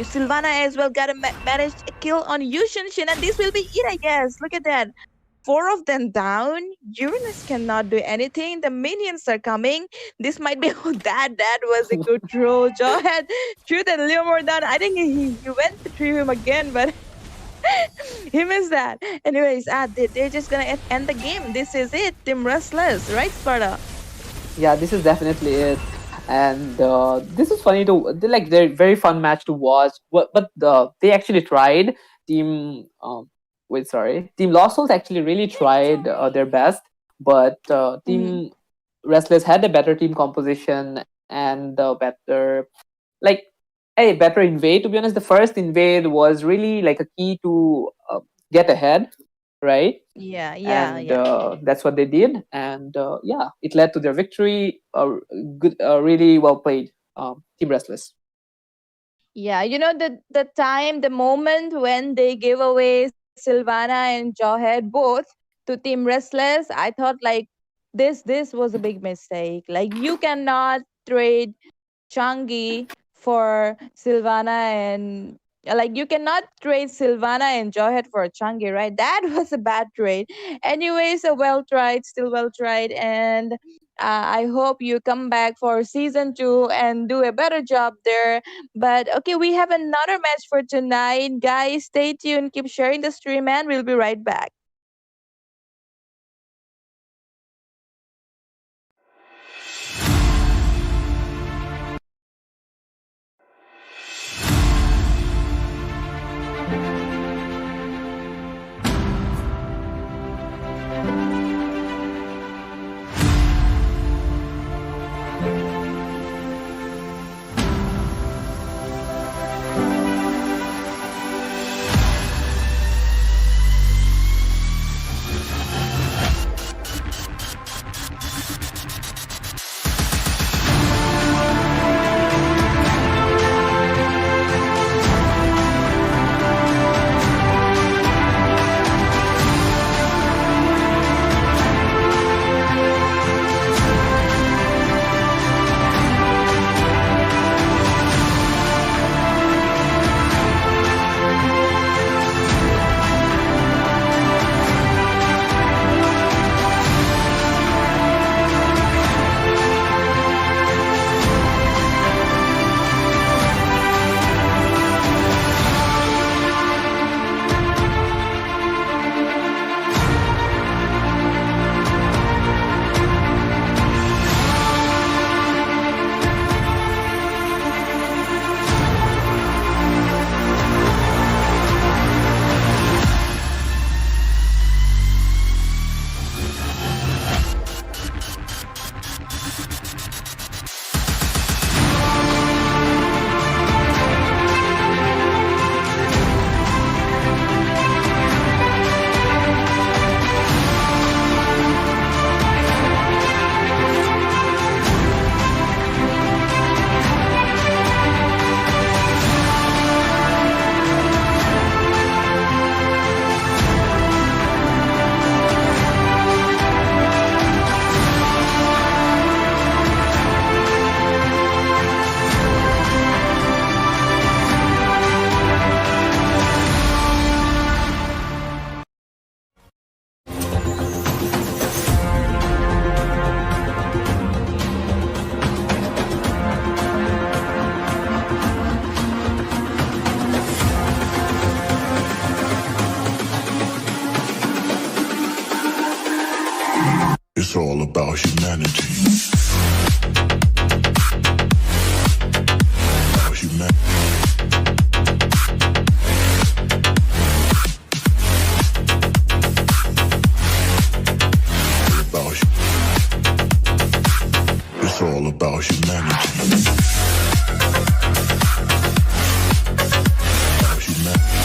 Sylvana as well got a managed a kill on Yushin Shin, and this will be it, I guess. Look at that. 4 of them down. Uranus cannot do anything. The minions are coming. This might be that was a good throw. Jawhead threw that Leomord down. I think he went to throw him again, but he missed that. Anyways, they're just gonna end the game. This is it. Team Restless, right, Sparta? Yeah, this is definitely it. And this is funny to they're very fun match to watch. But they actually tried. Team Team Lost Souls actually really tried their best, but Team Restless had a better team composition and a better invade. To be honest, the first invade was really like a key to get ahead, right? Yeah. That's what they did, and it led to their victory. Really well played, Team Restless. Yeah, the moment when they gave away Sylvana and Jawhead both to Team Restless, I thought like this was a big mistake. Like you cannot trade Changi for Sylvana and you cannot trade Sylvana and Jawhead for Changi, right? That was a bad trade. Anyways, well tried, still well tried, and I hope you come back for season 2 and do a better job there. But okay, we have another match for tonight. Guys, stay tuned, keep sharing the stream, and we'll be right back. about humanity. About humanity. It's all about humanity. About humanity.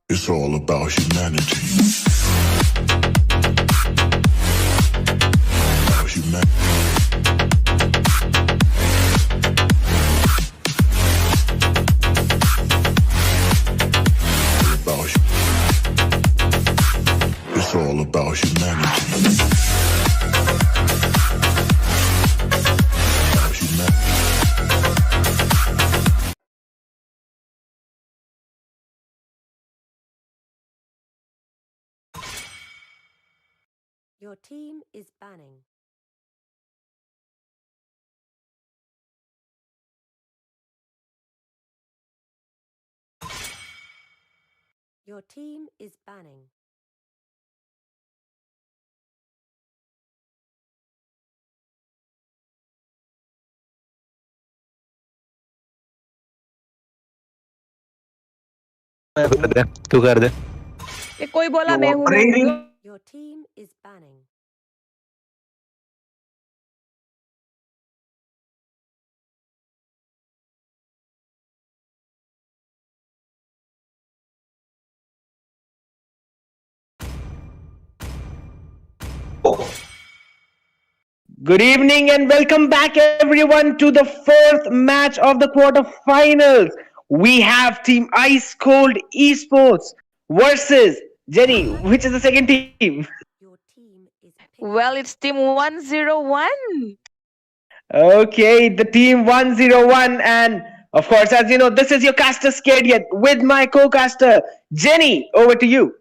It's all about humanity. About humanity. It's all about humanity. About humanity. Your team is banning. Your team is banning. तू कर दे ये कोई बोला मैं हूँ Your team is banning. Good evening and welcome back everyone to the fourth match of the quarterfinals. We have Team Ice Cold Esports versus Jenny, which is the second team. Your team is Well, it's team 101. Okay, the team 101, and of course, as you know, this is your caster scared yet with my co-caster Jenny. Over to you.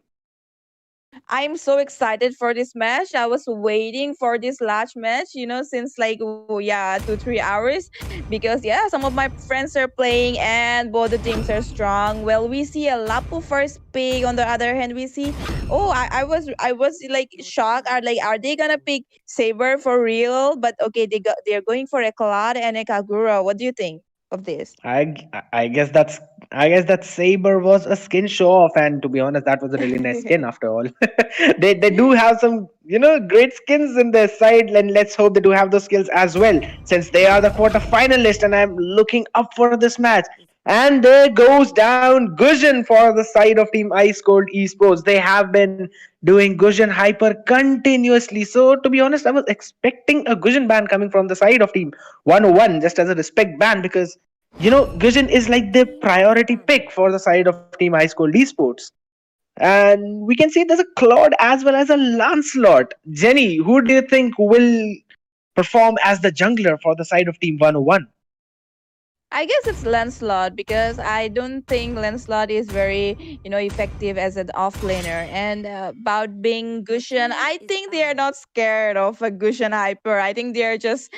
I'm so excited for this match. I was waiting for this last match, since like 2-3 hours, because some of my friends are playing and both the teams are strong. Well, we see a Lapu first pick. On the other hand, we see I was like shocked. Are they gonna pick Saber for real? But okay, they're going for a Claude and a Kagura. What do you think? of this. I guess that Saber was a skin show off, and to be honest, that was a really nice skin after all. They do have some great skins in their side, and let's hope they do have those skills as well, since they are the quarter finalist, and I'm looking up for this match. And there goes down Gusion for the side of Team Ice Cold Esports. They have been doing Gusion Hyper continuously. So to be honest, I was expecting a Gusion ban coming from the side of Team 101 just as a respect ban, because Gusion is like the priority pick for the side of Team Ice Cold Esports. And we can see there's a Claude as well as a Lancelot. Jenny, who do you think will perform as the jungler for the side of Team 101? I guess it's Lancelot because I don't think Lancelot is very, effective as an offlaner. And about being Gusion, I think they are not scared of a Gusion hyper. I think they are just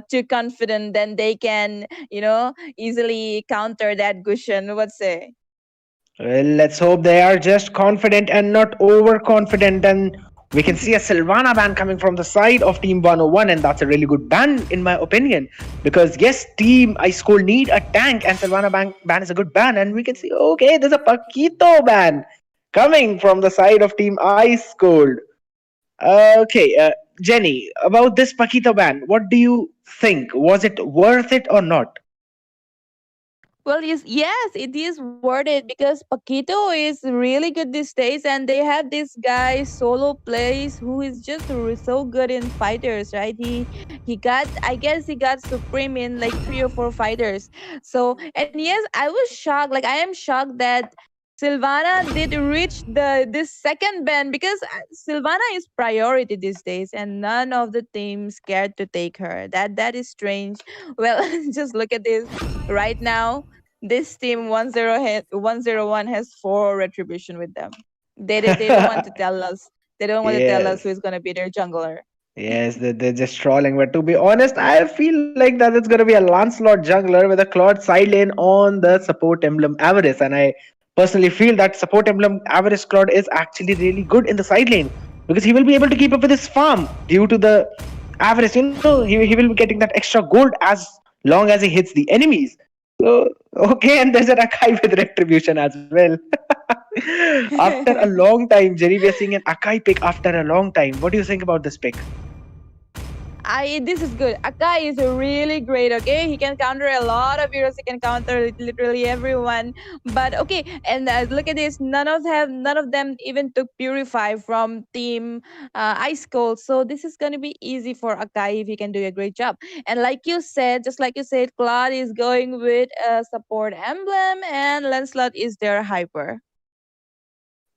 too confident. Then they can, easily counter that Gusion. What say? Well, let's hope they are just confident and not overconfident. And we can see a Sylvana ban coming from the side of Team 101, and that's a really good ban, in my opinion. Because, yes, Team Ice Cold need a tank, and Sylvana ban is a good ban. And we can see, okay, there's a Paquito ban coming from the side of Team Ice Cold. Okay, Jenny, about this Paquito ban, what do you think? Was it worth it or not? Well, yes, it is worth it because Paquito is really good these days, and they have this guy solo plays who is just so good in fighters, right? He got, I guess, he got supreme in like 3 or 4 fighters. So, and yes, I was shocked. Like I am shocked that Sylvana did reach this second ban because Sylvana is priority these days, and none of the teams scared to take her. That is strange. Well, just look at this right now. This team 101 has 4 retribution with them. They don't want to tell us. They don't want to tell us Yes. who's gonna be their jungler. Yes, they're just trolling. But to be honest, I feel like that it's going to be a Lancelot jungler with a Claude side lane on the support emblem Avarice. And I personally feel that support emblem Avarice Claude is actually really good in the side lane, because he will be able to keep up with his farm due to the Avarice. He will be getting that extra gold as long as he hits the enemies. So, okay, and there's an Akai with retribution as well. After a long time, Jerry, we are seeing an Akai pick after a long time. What do you think about this pick? This is good. Akai is really great. Okay, he can counter a lot of heroes. He can counter literally everyone. But okay, and look at this. None of them even took Purify from Team Ice Cold. So this is gonna be easy for Akai if he can do a great job. And like you said, just like you said, Claude is going with a support emblem, and Lancelot is their hyper.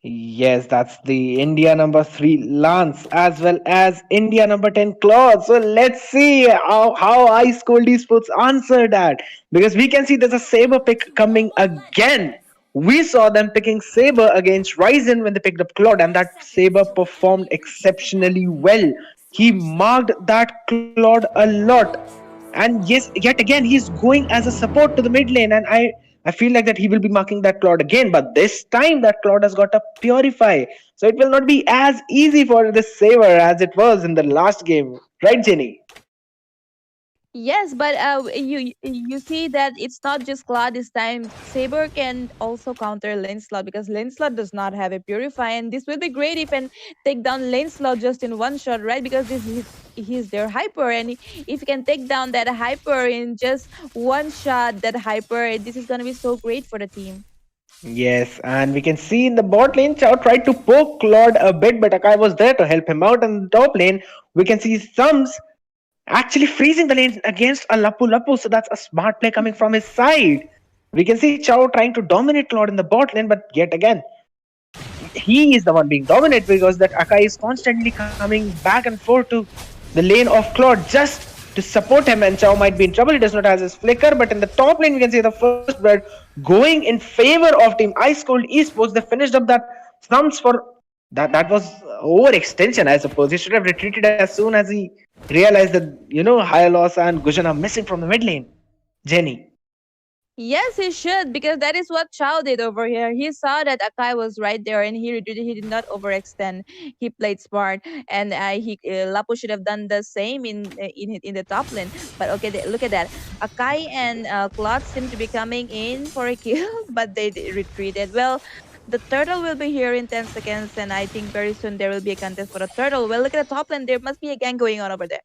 Yes, that's the India number 3 Lance as well as India number 10 Claude. So let's see how Ice Cold Esports answer that. Because we can see there's a Saber pick coming again. We saw them picking Saber against Ryzen when they picked up Claude, and that Saber performed exceptionally well. He marked that Claude a lot. And yes, yet again, he's going as a support to the mid lane, and I feel like that he will be marking that Claude again, but this time that Claude has got a Purify. So it will not be as easy for this Saver as it was in the last game. Right, Jenny? Yes, but you see that it's not just Claude this time. Saber can also counter Lancelot because Lancelot does not have a Purify, and this will be great if and take down Lancelot just in one shot, right? Because he's their hyper, and if you can take down that hyper in just one shot, that hyper, this is gonna be so great for the team. Yes, and we can see in the bot lane, Chao tried to poke Claude a bit, but Akai was there to help him out. And in the top lane, we can see Sums actually freezing the lane against a Lapu Lapu. So that's a smart play coming from his side. We can see Chao trying to dominate Claude in the bot lane, but yet again, he is the one being dominant because that Akai is constantly coming back and forth to the lane of Claude just to support him, and Chao might be in trouble. He does not have his flicker, but in the top lane, we can see the first blood going in favor of Team Ice Cold Esports. They finished up that Sums for that was overextension, I suppose. He should have retreated as soon as he realized that Hyalos and Gujan are missing from the mid lane. Jenny. Yes, he should, because that is what Chow did over here. He saw that Akai was right there, and he did not overextend. He played smart, and Lapu should have done the same in the top lane. But okay, look at that. Akai and Claude seem to be coming in for a kill, but they retreated. Well, the turtle will be here in 10 seconds, and I think very soon there will be a contest for the turtle. Well, look at the top lane. There must be a gang going on over there.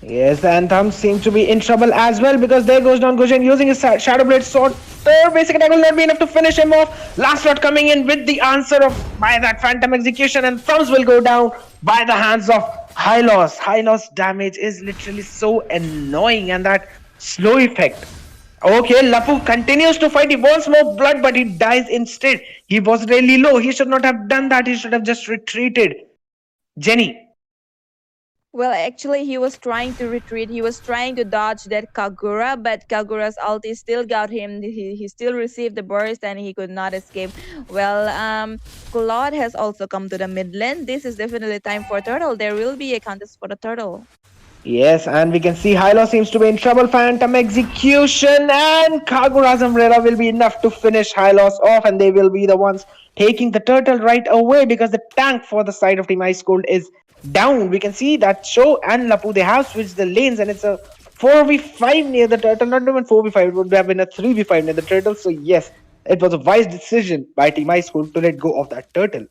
Yes, and Thumb seems to be in trouble as well because there goes down Gushin using his Shadow Blade sword. The basic attack will not be enough to finish him off. Last shot coming in with the answer of by that Phantom Execution, and Thumbs will go down by the hands of Hylos. Hylos damage is literally so annoying, and that slow effect. Okay, Lapu continues to fight. He wants more blood, but he dies instead. He was really low. He should not have done that. He should have just retreated. Jenny. Well, actually, he was trying to retreat. He was trying to dodge that Kagura, but Kagura's ulti still got him. He still received the burst and he could not escape. Well, Claude has also come to the mid lane. This is definitely time for Turtle. There will be a contest for the Turtle. Yes, and we can see Hylo seems to be in trouble. Phantom Execution and Kagura's Umbrella will be enough to finish Hylos off, and they will be the ones taking the turtle right away because the tank for the side of Team Ice Cold is down. We can see that Sho and Lapu, they have switched the lanes, and it's a 4v5 near the turtle, not even 4v5, it would have been a 3v5 near the turtle. So yes, it was a wise decision by Team Ice Cold to let go of that turtle.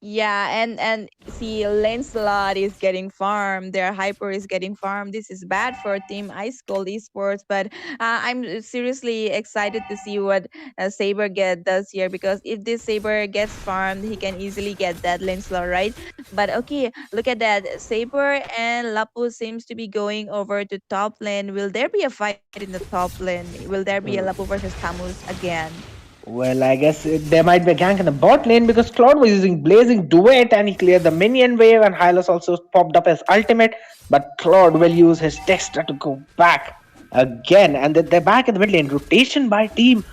Yeah, and see, Lancelot is getting farmed. Their Hyper is getting farmed. This is bad for Team Ice Cold Esports, but I'm seriously excited to see what Saber does here, because if this Saber gets farmed, he can easily get that Lancelot, right? But okay, look at that. Saber and Lapu seems to be going over to top lane. Will there be a fight in the top lane? Will there be a Lapu versus Tamus again? Well, I guess there might be a gank in the bot lane because Claude was using Blazing Duet and he cleared the minion wave, and Hylos also popped up his ultimate, but Claude will use his Dexter to go back again, and they're back in the mid lane. Rotation by team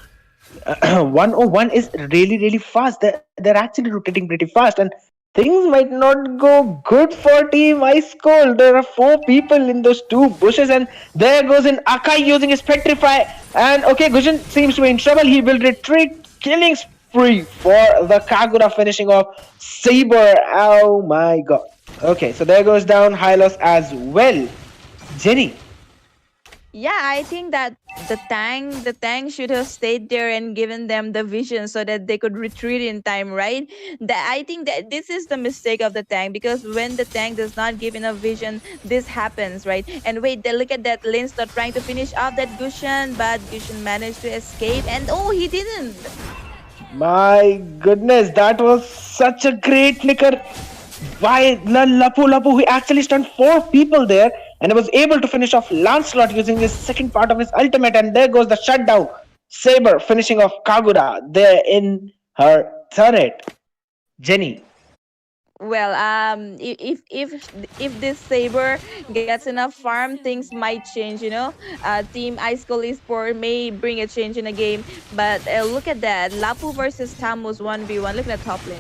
101 is really fast. They're actually rotating pretty fast, and things might not go good for Team Ice Cold. There are 4 people in those 2 bushes, and there goes in Akai using his Petrify. And okay, Gushin seems to be in trouble. He will retreat, killing spree for the Kagura, finishing off Saber. Oh my god. Okay, so there goes down Hylos as well. Jenny. Yeah, I think that the tank should have stayed there and given them the vision so that they could retreat in time, right? I think that this is the mistake of the tank, because when the tank does not give enough vision, this happens, right? And wait, they look at that Lancelot trying to finish off that Gushan, but Gushan managed to escape, and oh, he didn't. My goodness, that was such a great flicker by Lapu. He actually stunned 4 people there and was able to finish off Lancelot using his second part of his ultimate, and there goes the shutdown. Saber finishing off Kagura there in her turret. Jenny. Well, if this Saber gets enough farm, things might change. Team Ice Cold Esport may bring a change in the game. But look at that, Lapu versus Tamus 1v1. Look at the top lane.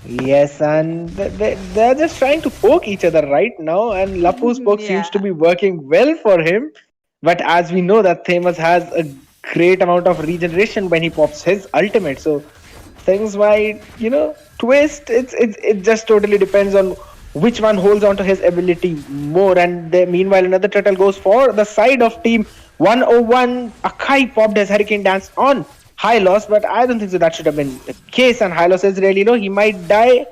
Yes, and they're just trying to poke each other right now, and Lapu's poke seems to be working well for him. But as we know that Thamus has a great amount of regeneration when he pops his ultimate, so things might, twist. It just totally depends on which one holds on to his ability more. And meanwhile, another turtle goes for the side of Team 101. Akai popped his Hurricane Dance on Hylos, but I don't think so that should have been the case, and Hylos is really low. He might die.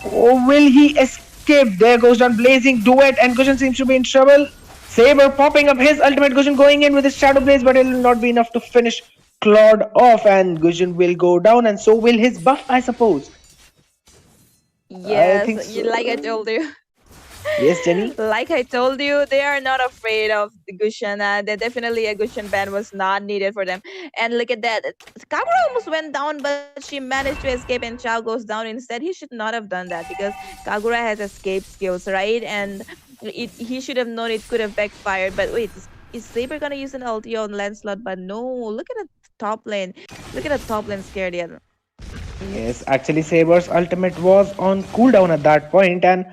Or will he escape? There goes down Blazing Duet, and Gushan seems to be in trouble. Saber popping up his ultimate. Gushan going in with his Shadow Blaze, but it will not be enough to finish Claude off, and Gushan will go down, and so will his buff, I suppose. Yes, I think so. like I told you. Yes, Jenny? Like I told you, they are not afraid of the Gushan. Definitely a Gushan ban was not needed for them. And look at that. Kagura almost went down, but she managed to escape, and Chao goes down instead. He should not have done that because Kagura has escape skills, right? And he should have known it could have backfired. But wait, is Saber gonna use an ulti on Lancelot? But no, look at the top lane. Look at the top lane scared yet. Yes, actually Saber's ultimate was on cooldown at that point, and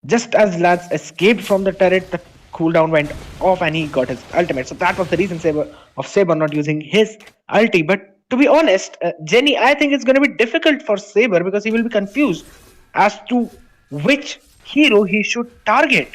just as Lance escaped from the turret, the cooldown went off and he got his ultimate. So that was the reason Saber not using his ulti. But to be honest, Jenny, I think it's going to be difficult for Saber because he will be confused as to which hero he should target.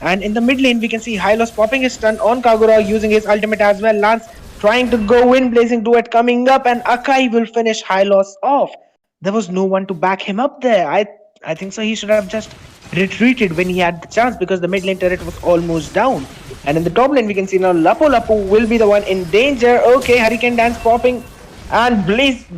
And in the mid lane, we can see Hylos popping his stun on Kagura, using his ultimate as well. Lance trying to go in, Blazing Duet coming up, and Akai will finish Hylos off. There was no one to back him up there. I think so. He should have just retreated when he had the chance because the mid lane turret was almost down. And in the top lane, we can see now Lapu Lapu will be the one in danger. Okay, Hurricane Dance popping. And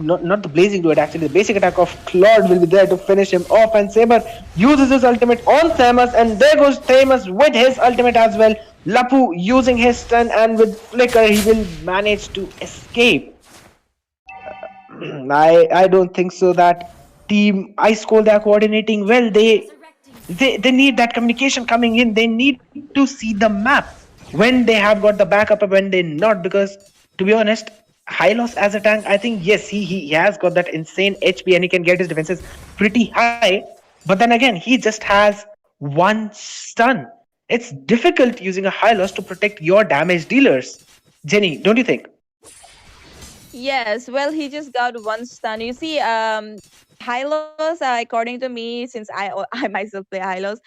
not the Blazing Duet, actually, the basic attack of Claude will be there to finish him off. And Saber uses his ultimate on Thamus, and there goes Thamus with his ultimate as well. Lapu using his stun, and with Flicker, he will manage to escape. I don't think so that Team Ice Cold, they are coordinating well. They need that communication coming in. They need to see the map when they have got the backup and when they not, because to be honest, Hylos as a tank, I think yes, he has got that insane HP and he can get his defenses pretty high. But then again, he just has one stun. It's difficult using a Hylos to protect your damage dealers. Jenny, don't you think? Yes, well, he just got one stun. You see, Hylos, according to me, since I myself play Hylos,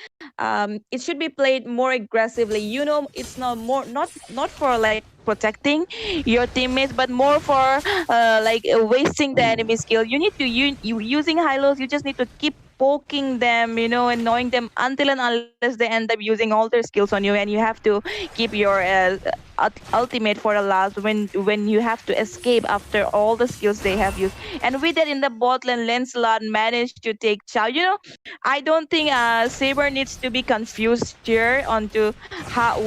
it should be played more aggressively. You know, it's not for like protecting your teammates, but more for like wasting the enemy skill. You need to using Hylos. You just need to keep poking them, you know, annoying them until and unless they end up using all their skills on you, and you have to keep your ultimate for the last when you have to escape after all the skills they have used. And with that in the bot lane, Lancelot managed to take Chow. You know, I don't think Saber needs to be confused here onto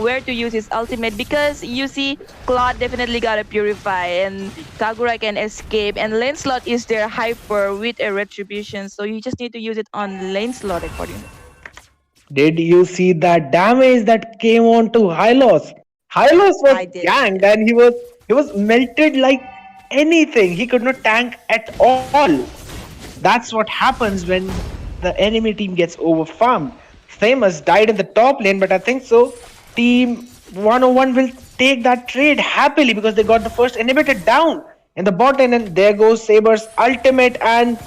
where to use his ultimate, because you see Claude definitely gotta purify and Kagura can escape, and Lancelot is their hyper with a retribution, so you just need to use it on Lancelot accordingly. Did you see that damage that came on to Hylos? Hylos was ganked and he was melted like anything. He could not tank at all. That's what happens when the enemy team gets overfarmed. Famous died in the top lane, but I think so Team 101 will take that trade happily because they got the first inhibitor down in the bot lane, and there goes Saber's ultimate, and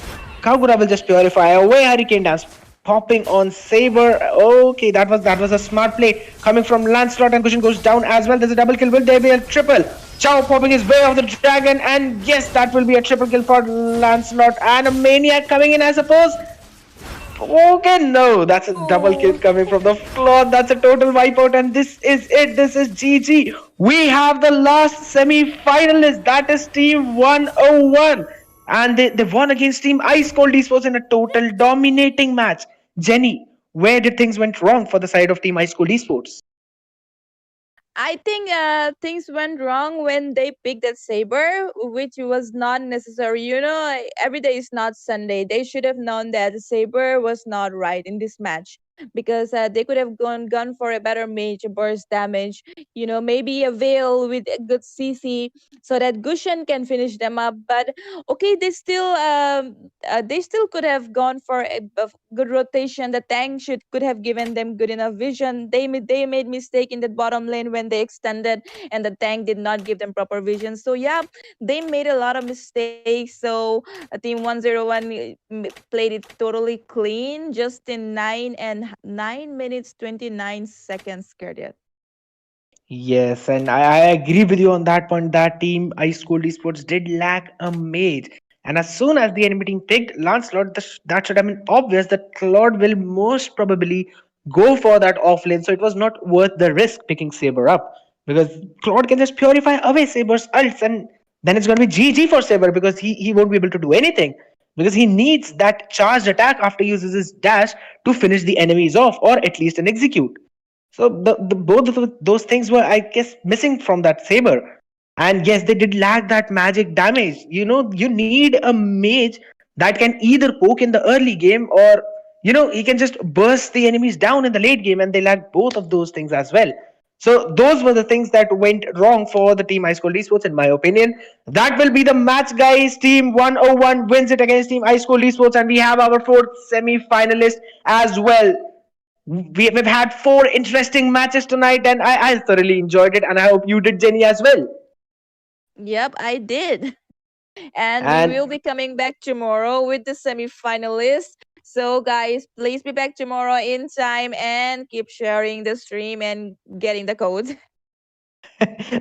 Kagura will just purify away. Hurricane Dance popping on Saber. Okay, that was a smart play coming from Lancelot, and Cushion goes down as well. There's a double kill. Will there be a triple? Chow popping his way off the dragon, and yes, that will be a triple kill for Lancelot, and a maniac coming in, I suppose. Okay, no, that's a double kill coming from the floor. That's a total wipeout, and this is it. This is GG. We have the last semi-finalist. That is Team 101. And they won against Team Ice Cold Esports in a total dominating match. Jenny, where did things went wrong for the side of Team Ice Cold Esports? I think things went wrong when they picked that Saber, which was not necessary. You know, every day is not Sunday. They should have known that Saber was not right in this match, because they could have gone for a better mage, burst damage. You know, maybe a Veil with a good CC so that Gushan can finish them up. But okay, they still could have gone for a good rotation. The tank could have given them good enough vision. They made mistake in the bottom lane when they extended, and the tank did not give them proper vision. So yeah, they made a lot of mistakes. So Team 101 played it totally clean, just in 9 minutes 29 seconds, Scared. Yes, and I agree with you on that point. That Team Ice Cold Esports did lack a mage. And as soon as the enemy team picked Lancelot, that should have been obvious that Claude will most probably go for that off lane. So it was not worth the risk picking Saber up, because Claude can just purify away Saber's ults, and then it's going to be GG for Saber because he won't be able to do anything, because he needs that charged attack after he uses his dash to finish the enemies off, or at least an execute. So the both of those things were, I guess, missing from that Saber. And yes, they did lack that magic damage. You know, you need a mage that can either poke in the early game, or he can just burst the enemies down in the late game, and they lack both of those things as well. So those were the things that went wrong for the Team Ice Cold Esports, in my opinion. That will be the match, guys. Team 101 wins it against Team Ice Cold Esports, and we have our fourth semi-finalist as well. we've had 4 interesting matches tonight, and I thoroughly enjoyed it, and I hope you did, Jenny, as well. Yep, I did. And we And will be coming back tomorrow with the semi-finalists. So guys, please be back tomorrow in time and keep sharing the stream and getting the code.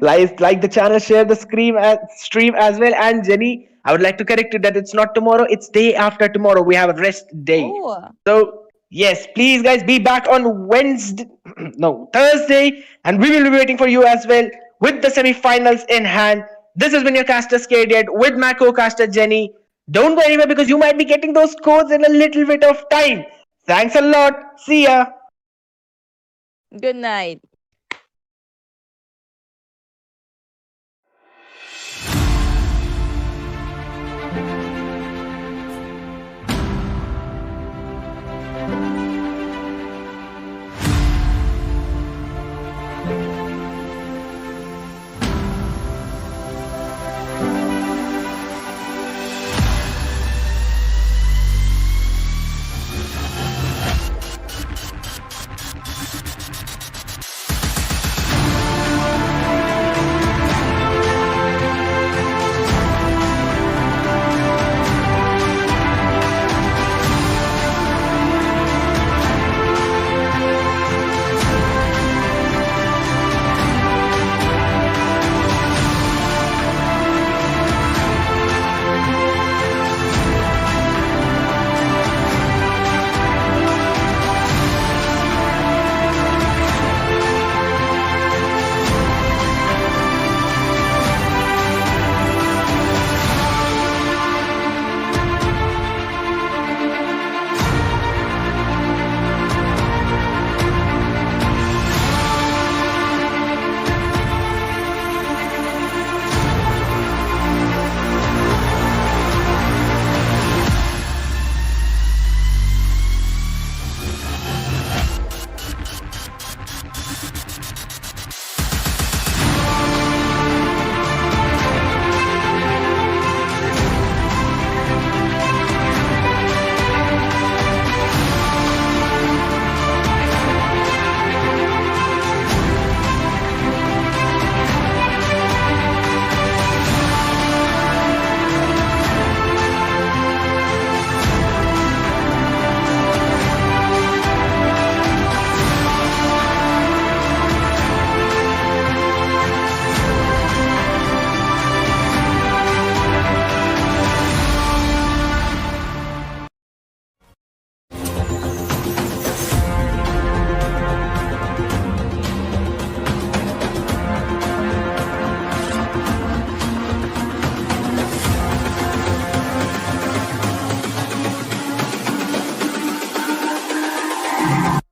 like the channel, share the stream as well. And Jenny, I would like to correct you that it's not tomorrow, it's day after tomorrow. We have a rest day. Oh, So yes, please guys, be back on Wednesday, no, Thursday, and we will be waiting for you as well with the semi-finals in hand. This has been your caster Skadiat with my co-caster Jenny. Don't go anywhere because you might be getting those codes in a little bit of time. Thanks a lot. See ya. good night.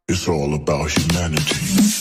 It's all about humanity.